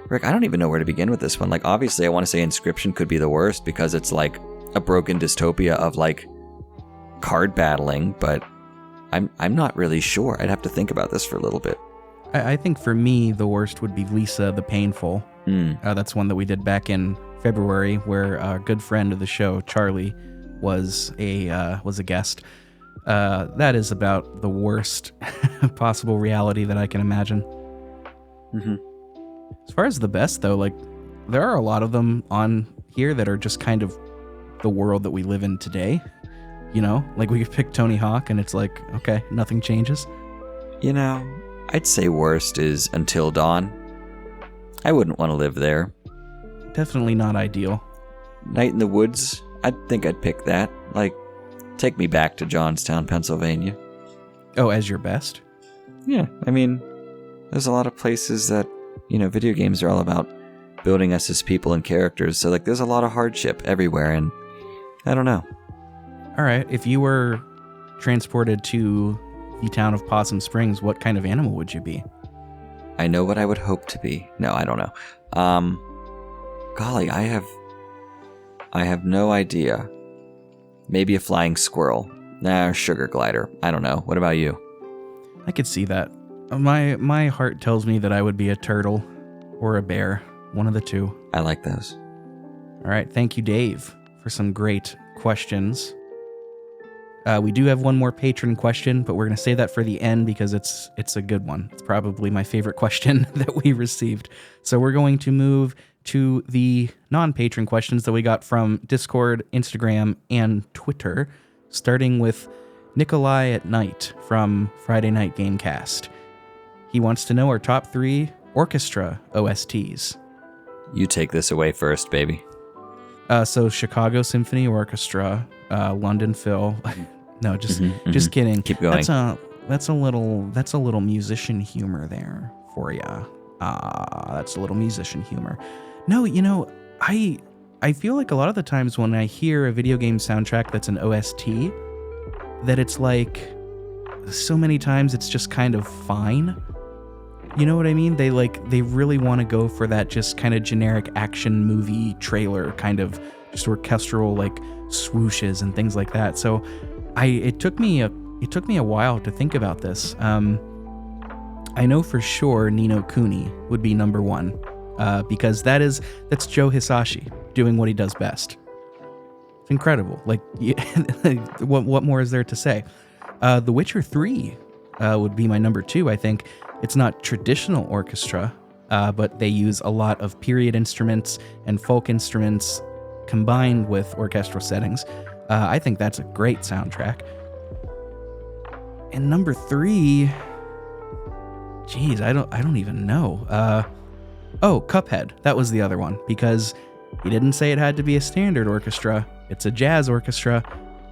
Rick, I don't even know where to begin with this one. Like, obviously I want to say Inscription could be the worst because it's like a broken dystopia of like card battling, but I'm not really sure. I'd have to think about this for a little bit. I think for me, the worst would be Lisa the Painful. That's one that we did back in February, where a good friend of the show, Charlie, was a guest. That is about the worst possible reality that I can imagine. Mm-hmm. As far as the best, though, like there are a lot of them on here that are just kind of the world that we live in today. Like we could pick Tony Hawk, and it's like, okay, nothing changes. I'd say worst is Until Dawn. I wouldn't want to live there. Definitely not ideal. Night in the Woods, I think I'd pick that. Like, take me back to Johnstown, Pennsylvania. Oh, as your best? Yeah, I mean, there's a lot of places that, video games are all about building us as people and characters. So, like, there's a lot of hardship everywhere, and I don't know. All right, if you were transported to the town of Possum Springs, what kind of animal would you be? I know what I would hope to be. No, I don't know. Golly, I have no idea. Maybe a flying squirrel. Nah, sugar glider. I don't know. What about you? I could see that. My heart tells me that I would be a turtle or a bear. One of the two. I like those. All right. Thank you, Dave, for some great questions. We do have one more patron question, but we're going to save that for the end because it's a good one. It's probably my favorite question that we received. So we're going to move to the non-patron questions that we got from Discord, Instagram, and Twitter, starting with Nikolai at Night from Friday Night Gamecast. He wants to know our top 3 orchestra OSTs. You take this away first, baby. So Chicago Symphony Orchestra, London Phil. No, just kidding. Keep going. That's a little musician humor there for ya. That's a little musician humor. No, I feel like a lot of the times when I hear a video game soundtrack that's an OST, that it's like so many times it's just kind of fine. You know what I mean? They really want to go for that just kind of generic action movie trailer kind of just orchestral like swooshes and things like that. So it took me a while to think about this. I know for sure Ni no Kuni would be number 1 because that's Joe Hisashi doing what he does best. It's incredible. Like, what more is there to say? The Witcher 3 would be my number 2, I think. It's not traditional orchestra, but they use a lot of period instruments and folk instruments combined with orchestral settings. I think that's a great soundtrack. And number 3, geez, I don't even know. Cuphead. That was the other one because he didn't say it had to be a standard orchestra. It's a jazz orchestra.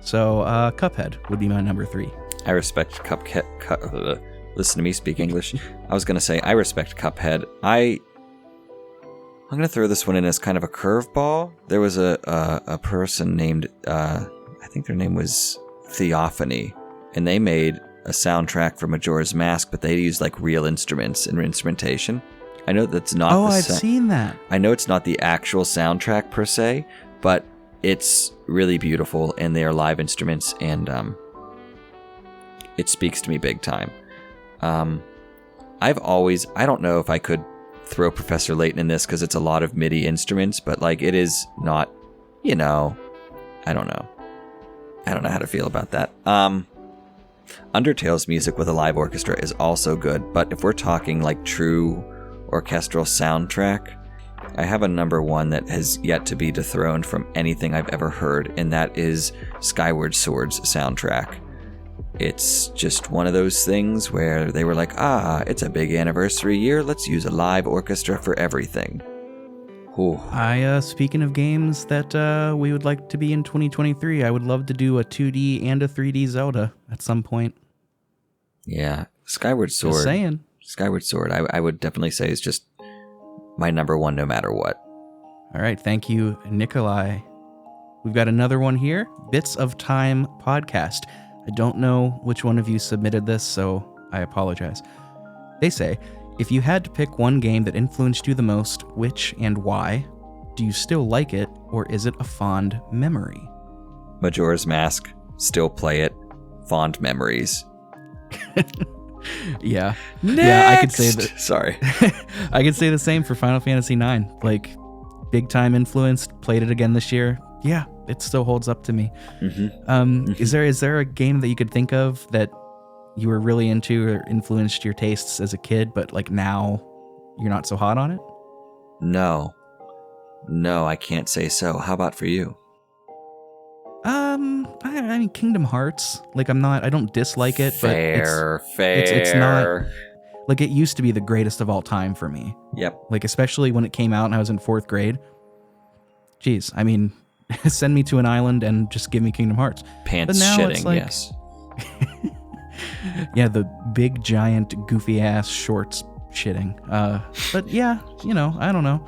So Cuphead would be my number 3. I respect Cuphead. Listen to me speak English. I was going to say, I respect Cuphead. I'm going to throw this one in as kind of a curveball. There was a person named, I think their name was Theophany, and they made a soundtrack for Majora's Mask, but they used like real instruments and instrumentation. I know that's not I've seen that. I know it's not the actual soundtrack per se, but it's really beautiful, and they are live instruments, and it speaks to me big time. I don't know if I could throw Professor Layton in this because it's a lot of MIDI instruments, but like it is not, I don't know. I don't know how to feel about that. Undertale's music with a live orchestra is also good, but if we're talking like true orchestral soundtrack, I have a number 1 that has yet to be dethroned from anything I've ever heard, and that is Skyward Sword's soundtrack. It's just one of those things where they were like, it's a big anniversary year, let's use a live orchestra for everything. Ooh. Speaking of games that we would like to be in 2023, I would love to do a 2D and a 3D Zelda at some point. Yeah, Skyward Sword. Just saying. Skyward Sword, I would definitely say is just my number 1 no matter what. All right, thank you, Nikolai. We've got another one here, Bits of Time Podcast. I don't know which one of you submitted this, so I apologize. They say, if you had to pick one game that influenced you the most, which and why? Do you still like it, or is it a fond memory? Majora's Mask, still play it, fond memories. Yeah. Next! Yeah, I could say that. Sorry. I could say the same for Final Fantasy IX. Like, big time influenced, played it again this year. Yeah, it still holds up to me. Mm-hmm. Is there a game that you could think of that you were really into or influenced your tastes as a kid, but like now you're not so hot on it? No, I can't say so. How about for you? I mean, Kingdom Hearts. Like, I don't dislike it, fair. It's not like it used to be the greatest of all time for me. Yep. Like, especially when it came out and I was in 4th grade. Jeez, I mean, send me to an island and just give me Kingdom Hearts. Pants shitting, like, yes. Yeah, the big, giant, goofy ass shorts shitting. But yeah, I don't know.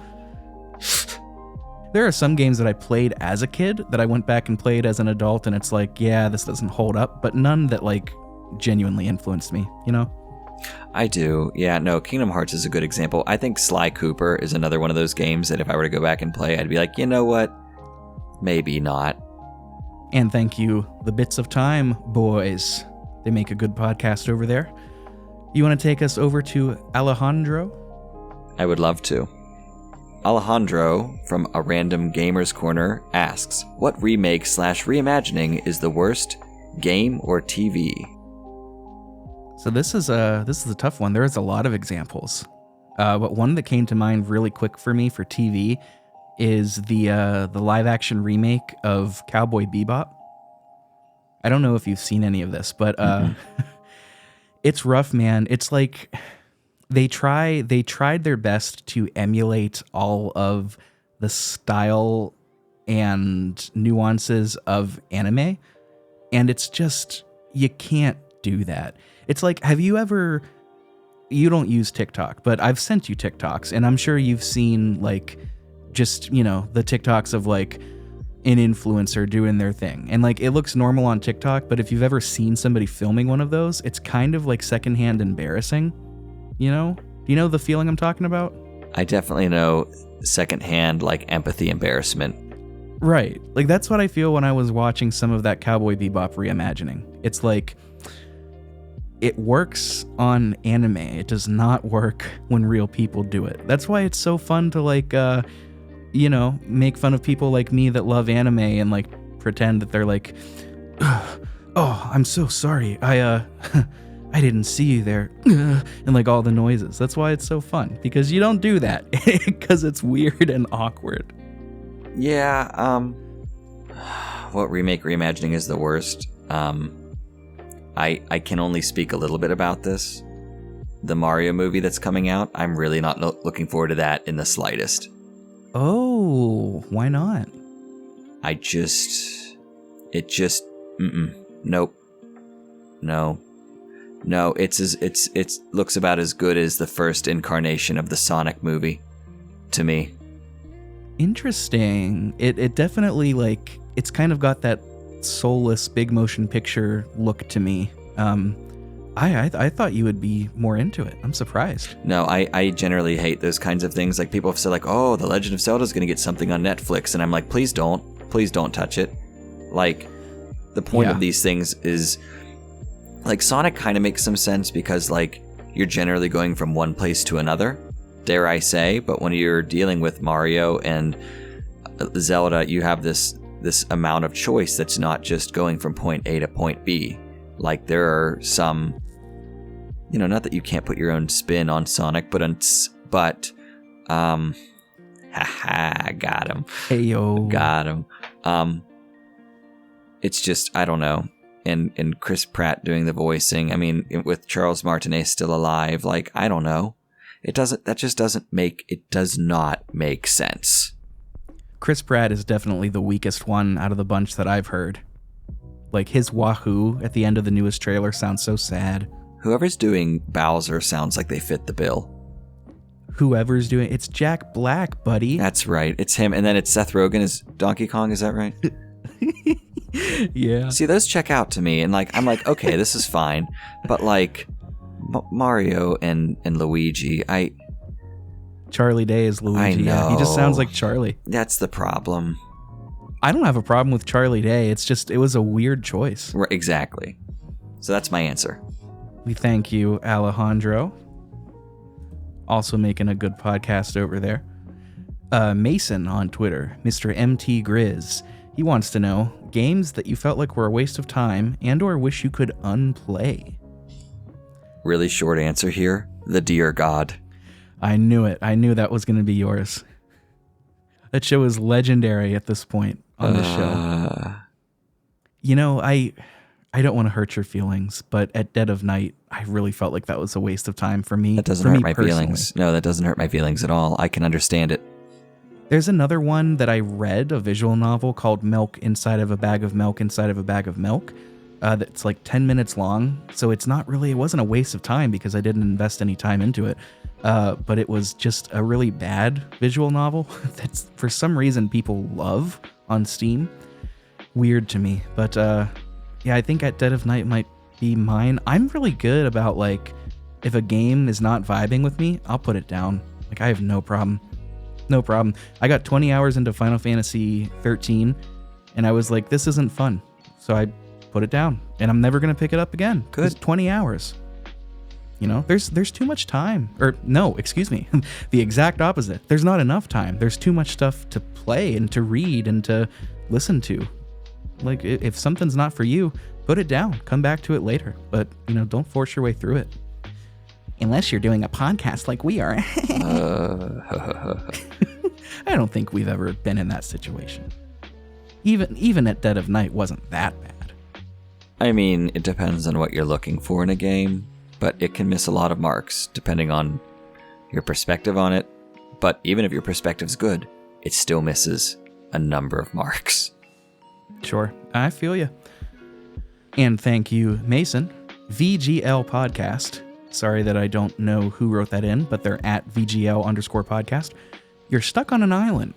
There are some games that I played as a kid that I went back and played as an adult, and it's like, yeah, this doesn't hold up, but none that like genuinely influenced me, I do. Yeah, no, Kingdom Hearts is a good example. I think Sly Cooper is another one of those games that if I were to go back and play, I'd be like, you know what? Maybe not. And thank you, the Bits of Time boys. They make a good podcast over there. You want to take us over to Alejandro? I would love to. Alejandro from A Random Gamer's Corner asks, what remake/reimagining is the worst game or TV? So this is a tough one. There's a lot of examples. But one that came to mind really quick for me for TV is the live action remake of Cowboy Bebop. I don't know if you've seen any of this, but it's rough, man. It's like they tried their best to emulate all of the style and nuances of anime, and it's just, you can't do that. It's like, you don't use TikTok, but I've sent you TikToks, and I'm sure you've seen like just, the TikToks of like an influencer doing their thing. And like, it looks normal on TikTok, but if you've ever seen somebody filming one of those, it's kind of like secondhand embarrassing. Do you know the feeling I'm talking about? I definitely know secondhand, like, empathy embarrassment. Right. Like, that's what I feel when I was watching some of that Cowboy Bebop reimagining. It's like, it works on anime. It does not work when real people do it. That's why it's so fun to like, make fun of people like me that love anime and like pretend that they're like, oh, I'm so sorry. I didn't see you there. And like all the noises. That's why it's so fun, because you don't do that because it's weird and awkward. Yeah. What reimagining is the worst? I can only speak a little bit about this. The Mario movie that's coming out, I'm really not looking forward to that in the slightest. Oh, why not? Nope. No, it looks about as good as the first incarnation of the Sonic movie to me. Interesting. It definitely, like, it's kind of got that soulless big motion picture look to me. I thought you would be more into it. I'm surprised. No, I generally hate those kinds of things. Like, people have said, like, oh, The Legend of Zelda is going to get something on Netflix, and I'm like, please don't touch it. Like, the point of these things is, like, Sonic kind of makes some sense because, like, you're generally going from one place to another, dare I say, but when you're dealing with Mario and Zelda, you have this amount of choice that's not just going from point A to point B. Like, there are some, not that you can't put your own spin on Sonic, but got him. Hey, yo. Got him. It's just, I don't know. And Chris Pratt doing the voicing, I mean, with Charles Martinet still alive, like, I don't know. It does not make sense. Chris Pratt is definitely the weakest one out of the bunch that I've heard. Like, his wahoo at the end of the newest trailer sounds so sad. Whoever's doing Bowser sounds like they fit the bill. Whoever's doing it's Jack Black, buddy. That's right. It's him. And then it's Seth Rogen as Donkey Kong. Is that right? Yeah. See, those check out to me. And like, I'm like, okay, this is fine. But like, Mario and Luigi, Charlie Day is Luigi. I know. Yeah, he just sounds like Charlie. That's the problem. I don't have a problem with Charlie Day. It's just, it was a weird choice. Right, exactly. So that's my answer. We thank you, Alejandro. Also making a good podcast over there. Mason on Twitter, Mr. MT Grizz. He wants to know games that you felt like were a waste of time and or wish you could unplay. Really short answer here. The Dear God. I knew it. I knew that was going to be yours. That show is legendary at this point on the show. I don't want to hurt your feelings, but at dead of night, I really felt like that was a waste of time for me. That doesn't hurt my feelings. No, that doesn't hurt my feelings at all. I can understand it. There's another one that I read, a visual novel called Milk Inside of a Bag of Milk Inside of a Bag of Milk. That's like 10 minutes long. So it wasn't a waste of time because I didn't invest any time into it. But it was just a really bad visual novel that's for some reason people love on Steam. Weird to me. But I think At Dead of Night might be mine. I'm really good about, like, if a game is not vibing with me, I'll put it down. Like, I have no problem. No problem. I got 20 hours into Final Fantasy 13 and I was like, this isn't fun. So I put it down and I'm never going to pick it up again. Good. It's 20 hours. There's too much time. Or no, excuse me. The exact opposite. There's not enough time. There's too much stuff to play and to read and to listen to. Like, if something's not for you, put it down. Come back to it later. But, don't force your way through it. Unless you're doing a podcast like we are. I don't think we've ever been in that situation. Even at dead of night wasn't that bad. I mean, it depends on what you're looking for in a game, but it can miss a lot of marks depending on your perspective on it. But even if your perspective's good, it still misses a number of marks. Sure, I feel you. And thank you, Mason. VGL Podcast. Sorry that I don't know who wrote that in, but they're at VGL_podcast. You're stuck on an island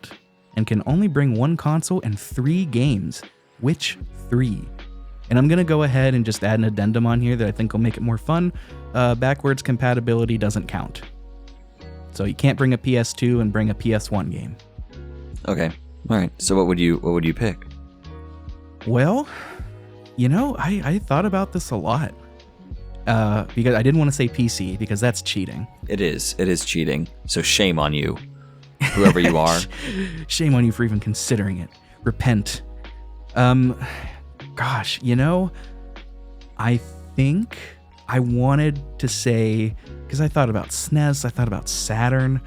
and can only bring one console and 3 games. Which 3? And I'm going to go ahead and just add an addendum on here that I think will make it more fun. Backwards compatibility doesn't count. So you can't bring a PS2 and bring a PS1 game. Okay. All right. So what would you pick? Well, I thought about this a lot. Because I didn't want to say PC because that's cheating. It is cheating. So shame on you, whoever you are. Shame on you for even considering it. Repent. Gosh, I think I wanted to say, because I thought about SNES, I thought about Saturn,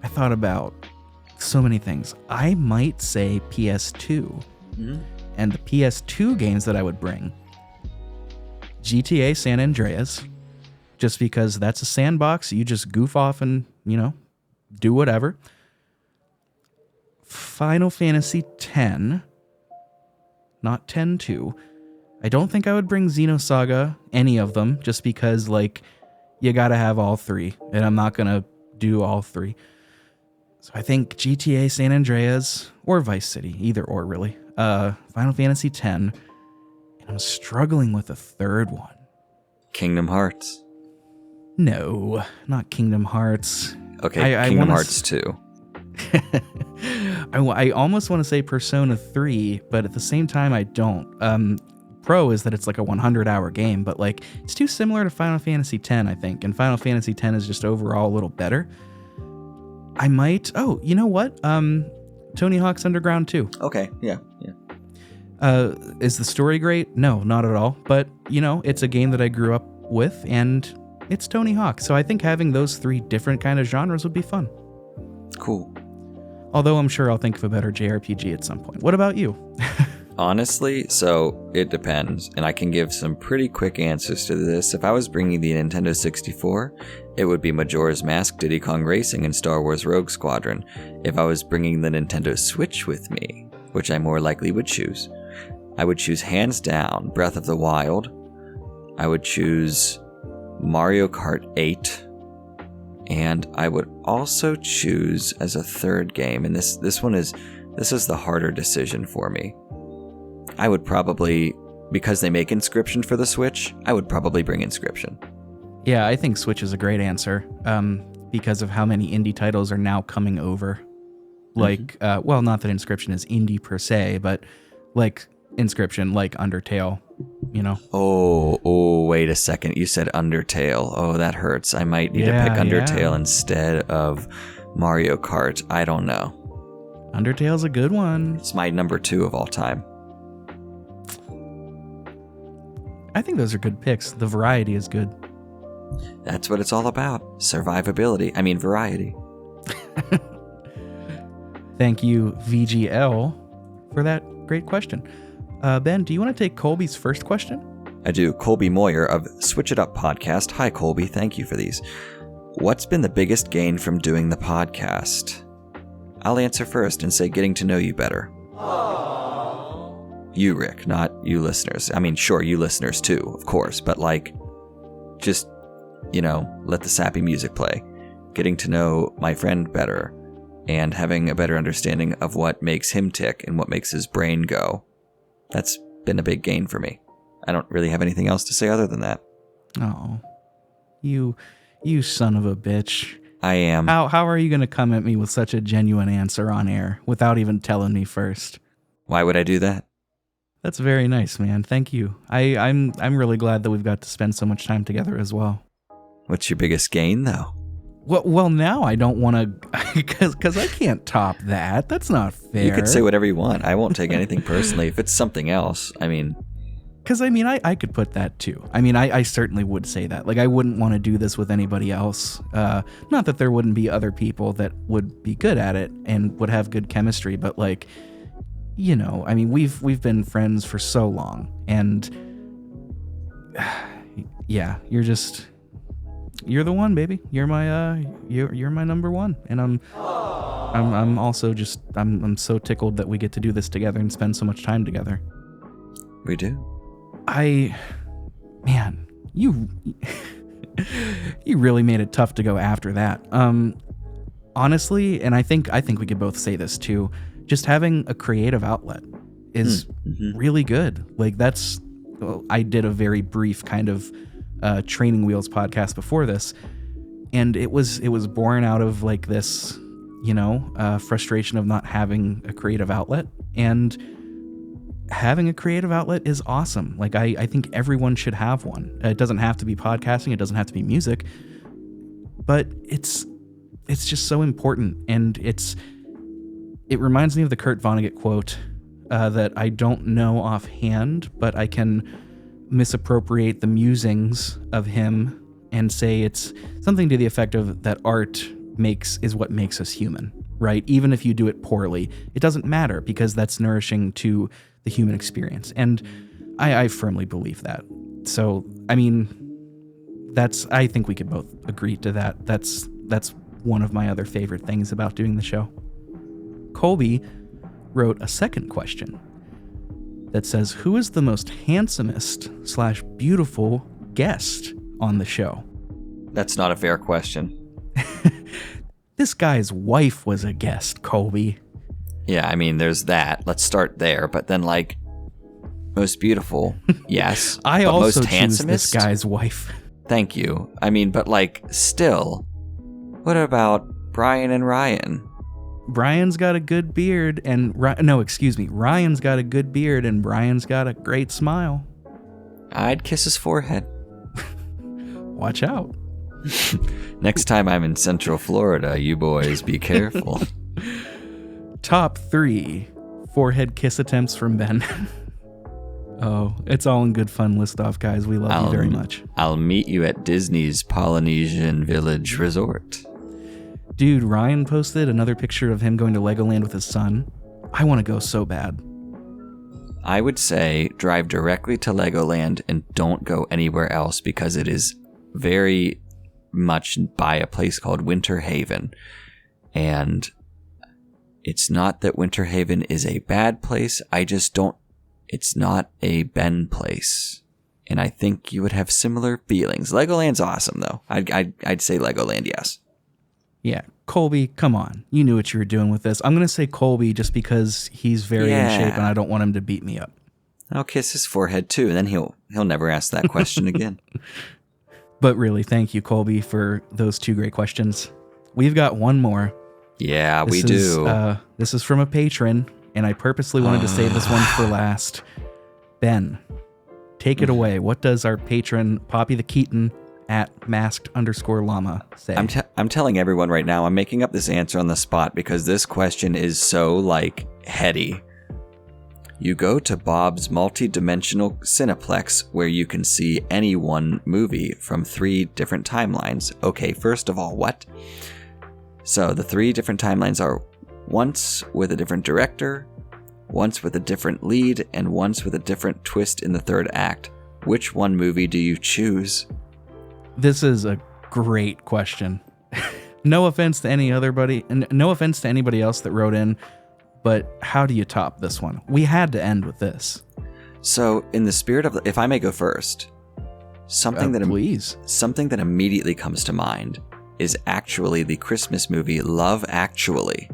I thought about so many things. I might say PS2. Mm-hmm. And the PS2 games that I would bring, GTA San Andreas, just because that's a sandbox. You just goof off and, do whatever. Final Fantasy X, not 10-2. I don't think I would bring Xenosaga, any of them, just because, you gotta have all 3, and I'm not gonna do all 3. So I think GTA San Andreas, or Vice City, either or, really. Final Fantasy X, and I'm struggling with a third one. Kingdom Hearts. No, not Kingdom Hearts. Okay, Kingdom Hearts 2. I almost want to say Persona 3, but at the same time I don't. Pro is that it's like a 100-hour game, but it's too similar to Final Fantasy X, I think, and Final Fantasy X is just overall a little better. I might... Oh, you know what? Tony Hawk's Underground 2. Okay, yeah. Is the story great? No, not at all. But, it's a game that I grew up with, and it's Tony Hawk. So I think having those 3 different kind of genres would be fun. Cool. Although I'm sure I'll think of a better JRPG at some point. What about you? Honestly, so it depends, and I can give some pretty quick answers to this. If I was bringing the Nintendo 64, it would be Majora's Mask, Diddy Kong Racing, and Star Wars Rogue Squadron. If I was bringing the Nintendo Switch with me, which I more likely would choose, I would choose hands down Breath of the Wild. I would choose Mario Kart 8. And I would also choose as a third game, and this is the harder decision for me. I would probably, because they make Inscription for the Switch, I would probably bring Inscription. Yeah, I think Switch is a great answer, because of how many indie titles are now coming over. Well, not that Inscription is indie per se, but Inscription, Undertale, Oh, wait a second. You said Undertale. Oh, that hurts. I might need to pick Undertale instead of Mario Kart. I don't know. Undertale's a good one. It's my number 2 of all time. I think those are good picks. The variety is good. That's what it's all about. Survivability. I mean, variety. Thank you, VGL, for that great question. Ben, do you want to take Colby's first question? I do. Colby Moyer of Switch It Up Podcast. Hi, Colby. Thank you for these. What's been the biggest gain from doing the podcast? I'll answer first and say getting to know you better. Aww. You, Rick, not you listeners. I mean, sure, you listeners too, of course, but just, let the sappy music play. Getting to know my friend better and having a better understanding of what makes him tick and what makes his brain go. That's been a big gain for me. I don't really have anything else to say other than that. Oh, you son of a bitch. I am. How are you going to come at me with such a genuine answer on air without even telling me first? Why would I do that? That's very nice, man. Thank you. I'm really glad that we've got to spend so much time together as well. What's your biggest gain, though? Well, now I don't want to, because I can't top that. That's not fair. You could say whatever you want. I won't take anything personally. If it's something else, I mean, Because, I mean, I could put that too. I mean, I certainly would say that. Like, I wouldn't want to do this with anybody else. Not that there wouldn't be other people that would be good at it and would have good chemistry, but like, you know, I mean, we've been friends for so long, and yeah, you're the one, baby. You're my number one, and I'm also just I'm so tickled that we get to do this together and spend so much time together. We do. Man, you really made it tough to go after that. Honestly, and I think we could both say this too, just having a creative outlet is really good. Like I did a very brief kind of Training Wheels podcast before this, and it was born out of like this, you know, frustration of not having a creative outlet, and having a creative outlet is awesome. Like I think everyone should have one. It doesn't have to be podcasting. It doesn't have to be music, but it's just so important. And it reminds me of the Kurt Vonnegut quote that I don't know offhand, but I can misappropriate the musings of him and say it's something to the effect of that art is what makes us human, right? Even if you do it poorly, it doesn't matter because that's nourishing to the human experience. And I firmly believe that. So, I mean, I think we could both agree to that. That's one of my other favorite things about doing the show. Colby wrote a second question that says, who is the most handsomest / beautiful guest on the show? That's not a fair question. This guy's wife was a guest, Colby. Yeah, I mean, there's that. Let's start there. But then, like, most beautiful, yes. I but also most choose handsomest? This guy's wife. Thank you. I mean, but like, still, what about Brian and Ryan? Brian's got a good beard, and Ryan's got a good beard, and Brian's got a great smile. I'd kiss his forehead. Watch out. Next time I'm in Central Florida, you boys be careful. Top 3 forehead kiss attempts from Ben. Oh, it's all in good fun. List off, guys. We love you very much. I'll meet you at Disney's Polynesian Village Resort. Dude, Ryan posted another picture of him going to Legoland with his son. I want to go so bad. I would say drive directly to Legoland and don't go anywhere else because it is very much by a place called Winter Haven. And it's not that Winter Haven is a bad place. It's not a Ben place. And I think you would have similar feelings. Legoland's awesome, though. I'd say Legoland, yes. Yeah, Colby, come on. You knew what you were doing with this. I'm going to say Colby just because he's very in shape and I don't want him to beat me up. I'll kiss his forehead, too, and then he'll never ask that question again. But really, thank you, Colby, for those 2 great questions. We've got one more. Yeah, we do. This is from a patron, and I purposely wanted to save this one for last. Ben, take it away. What does our patron, Poppy the Keaton, at masked_llama say? I'm telling everyone right now, I'm making up this answer on the spot because this question is so, like, heady. You go to Bob's multi-dimensional Cineplex where you can see any one movie from 3 different timelines. Okay, first of all, what? So the 3 different timelines are once with a different director, once with a different lead, and once with a different twist in the 3rd act. Which one movie do you choose? This is a great question. No offense to anybody else that wrote in, but how do you top this one? We had to end with this. So, in the spirit of, if I may go first, something that immediately comes to mind is actually the Christmas movie Love Actually,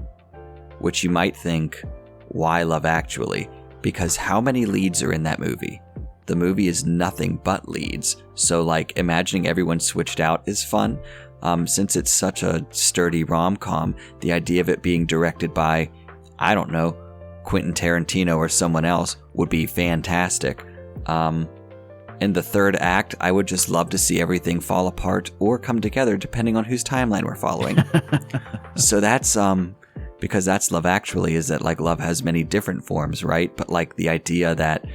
which you might think, why Love Actually? Because how many leads are in that movie? The movie is nothing but leads, so like imagining everyone switched out is fun. Since it's such a sturdy rom-com, the idea of it being directed by, I don't know, Quentin Tarantino or someone else would be fantastic. In the 3rd act, I would just love to see everything fall apart or come together depending on whose timeline we're following. So that's because that's Love Actually, is that like love has many different forms, right? But like the idea that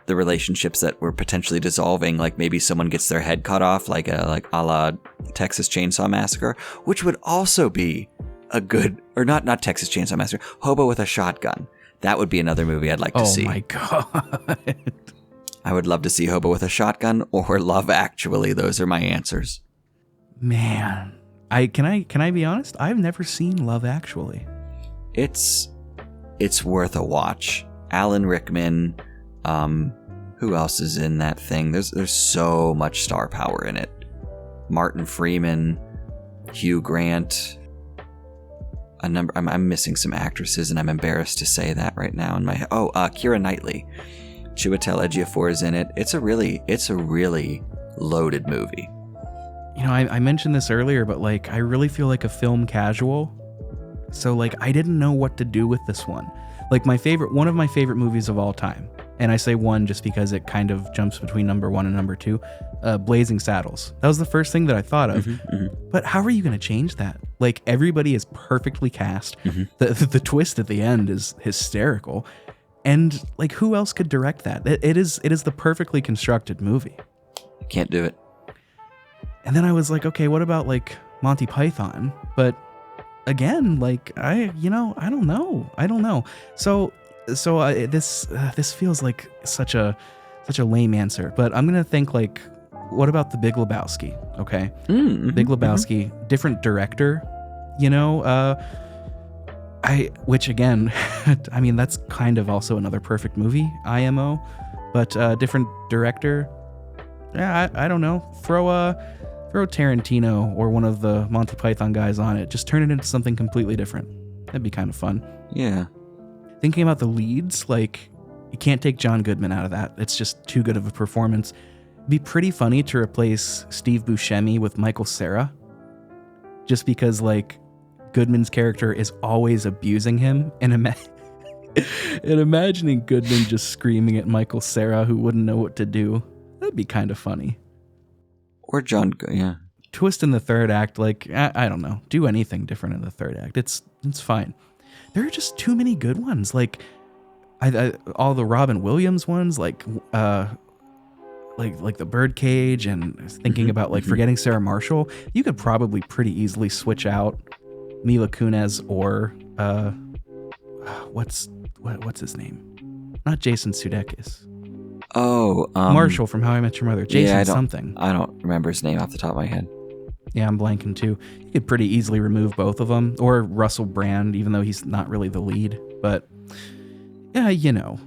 the relationships that were potentially dissolving, like maybe someone gets their head cut off, like a la Texas Chainsaw Massacre, which would also be a good, or not Texas Chainsaw Massacre, Hobo with a Shotgun. That would be another movie I'd like to see. Oh my God. I would love to see Hobo with a Shotgun or Love Actually. Those are my answers. Man, can I be honest? I've never seen Love Actually. It's worth a watch. Alan Rickman. Who else is in that thing? There's so much star power in it. Martin Freeman, Hugh Grant. I'm missing some actresses, and I'm embarrassed to say that right now in my head. Keira Knightley. Chiwetel Ejiofor is in it. It's a really loaded movie. You know, I mentioned this earlier, but like, I really feel like a film casual. So like, I didn't know what to do with this one. Like one of my favorite movies of all time. And I say one just because it kind of jumps between number 1 and number 2. Blazing Saddles. That was the first thing that I thought of. But how are you going to change that? Like, everybody is perfectly cast. The twist at the end is hysterical. And like, who else could direct that? It is the perfectly constructed movie. Can't do it. And then I was like, okay, what about like Monty Python? But again, like I don't know. So this feels like such a lame answer. But I'm gonna think like, what about The Big Lebowski? Okay, Big Lebowski, different director. Which again, I mean, that's kind of also another perfect movie, IMO, but different director. Yeah, I don't know. Throw Tarantino or one of the Monty Python guys on it. Just turn it into something completely different. That'd be kind of fun. Yeah. Thinking about the leads, like, you can't take John Goodman out of that. It's just too good of a performance. It'd be pretty funny to replace Steve Buscemi with Michael Cera. Just because, like, Goodman's character is always abusing him, and imagining Goodman just screaming at Michael Cera, who wouldn't know what to do, that'd be kind of funny. Or yeah. Twist in the third act, like, I don't know, do anything different in the third act. It's fine. There are just too many good ones, like all the Robin Williams ones, like the Birdcage, and thinking about like Forgetting Sarah Marshall. You could probably pretty easily switch out Mila Kunis or what's his name? Not Jason Sudeikis. Marshall from How I Met Your Mother. Jason something. I don't remember his name off the top of my head. Yeah, I'm blanking too. You could pretty easily remove both of them, or Russell Brand, even though he's not really the lead. But yeah,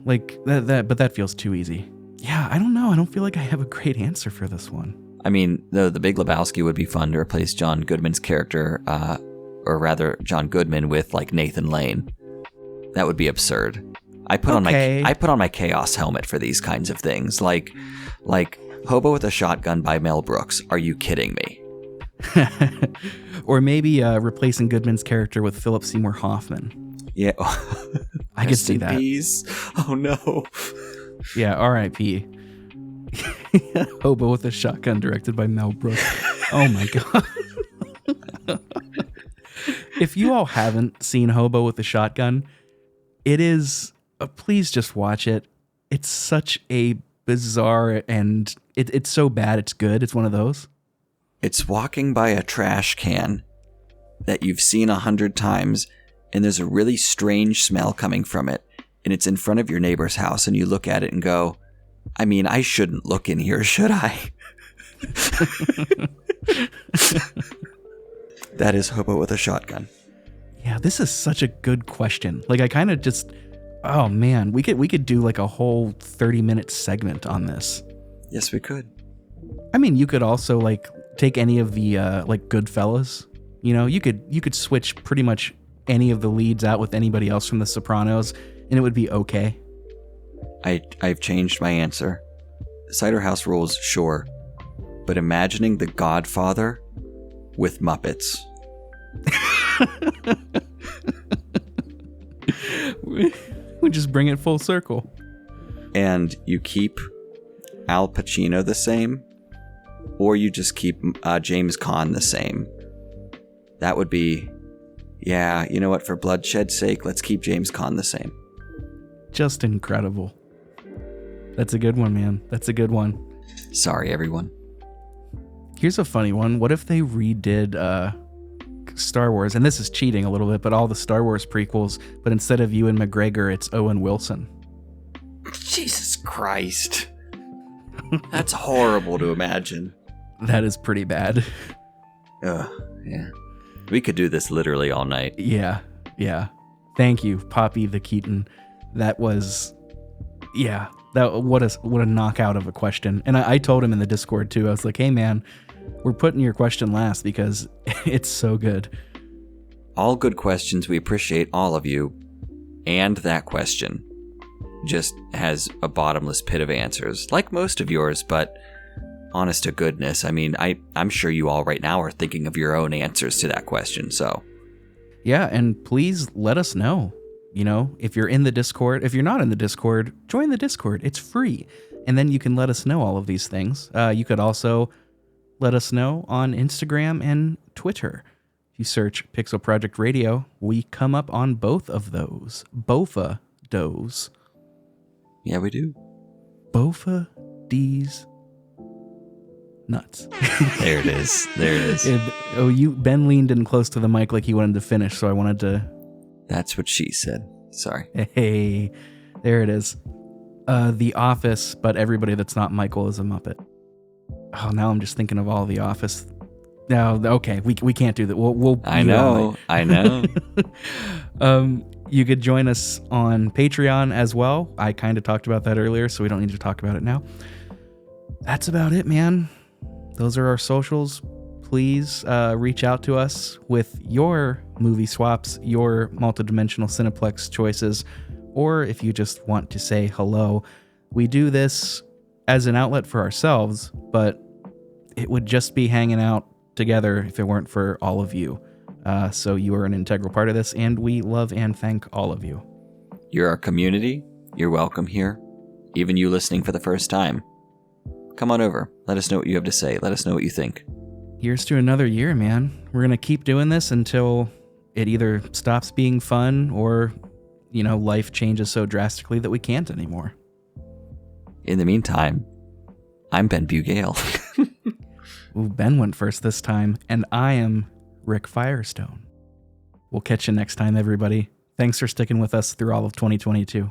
like that. But that feels too easy. Yeah, I don't know. I don't feel like I have a great answer for this one. I mean, The Big Lebowski would be fun to replace John Goodman's character, or rather John Goodman with like Nathan Lane. That would be absurd. I put on my chaos helmet for these kinds of things, like Hobo with a Shotgun by Mel Brooks. Are you kidding me? Or maybe replacing Goodman's character with Philip Seymour Hoffman. Yeah, I could see that. Peace. Oh no. Yeah, R.I.P. Hobo with a Shotgun, directed by Mel Brooks. Oh my god. If you all haven't seen Hobo with a Shotgun, it is. Please just watch it. It's such a bizarre, and it's so bad it's good. It's one of those. It's walking by a trash can that you've seen 100 times, and there's a really strange smell coming from it, and it's in front of your neighbor's house, and you look at it and go, I mean, I shouldn't look in here, should I? That is Hobo with a Shotgun. Yeah, this is such a good question. Like, I kind of just... Oh man, we could do like a whole 30-minute segment on this. Yes, we could. I mean, you could also like take any of the like Goodfellas. You could switch pretty much any of the leads out with anybody else from The Sopranos, and it would be okay. I've changed my answer. Cider House Rules, sure, but imagining The Godfather with Muppets. We just bring it full circle. And you keep Al Pacino the same, or you just keep James Caan the same. That would be, yeah, you know what, for bloodshed's sake, let's keep James Caan the same. Just incredible. That's a good one, man. That's a good one. Sorry, everyone. Here's a funny one. What if they redid Star Wars, and this is cheating a little bit, but all the Star Wars prequels, but instead of Ewan McGregor, it's Owen Wilson? Jesus Christ. That's horrible to imagine. That is pretty bad. Yeah. We could do this literally all night. Yeah. Thank you, Poppy the Keaton. That was, what a knockout of a question. And I told him in the Discord too. I was like, hey man, we're putting your question last because it's so good. All good questions. We appreciate all of you. And that question just has a bottomless pit of answers, like most of yours, but honest to goodness, I mean, I'm sure you all right now are thinking of your own answers to that question, so. Yeah, and please let us know. You know, if you're in the Discord, if you're not in the Discord, join the Discord. It's free. And then you can let us know all of these things. You could also let us know on Instagram and Twitter. If you search Pixel Project Radio, we come up on both of those. Bofa does. Yeah, we do. Bofa D's nuts. There it is. Ben leaned in close to the mic like he wanted to finish, so I wanted to. That's what she said. Sorry. Hey, there it is. The Office, but everybody that's not Michael is a Muppet. Oh, now I'm just thinking of all The Office. No, okay, we can't do that. We'll I know. You could join us on Patreon as well. I kind of talked about that earlier, so we don't need to talk about it now. That's about it, man. Those are our socials. Please reach out to us with your movie swaps, your multidimensional Cineplex choices, or if you just want to say hello. We do this as an outlet for ourselves, but it would just be hanging out together if it weren't for all of you. So you are an integral part of this, and we love and thank all of you. You're our community. You're welcome here. Even you listening for the first time. Come on over. Let us know what you have to say. Let us know what you think. Here's to another year, man. We're going to keep doing this until it either stops being fun or, life changes so drastically that we can't anymore. In the meantime, I'm Ben Bugale. Ooh, Ben went first this time, and I am Rick Firestone. We'll catch you next time, everybody. Thanks for sticking with us through all of 2022.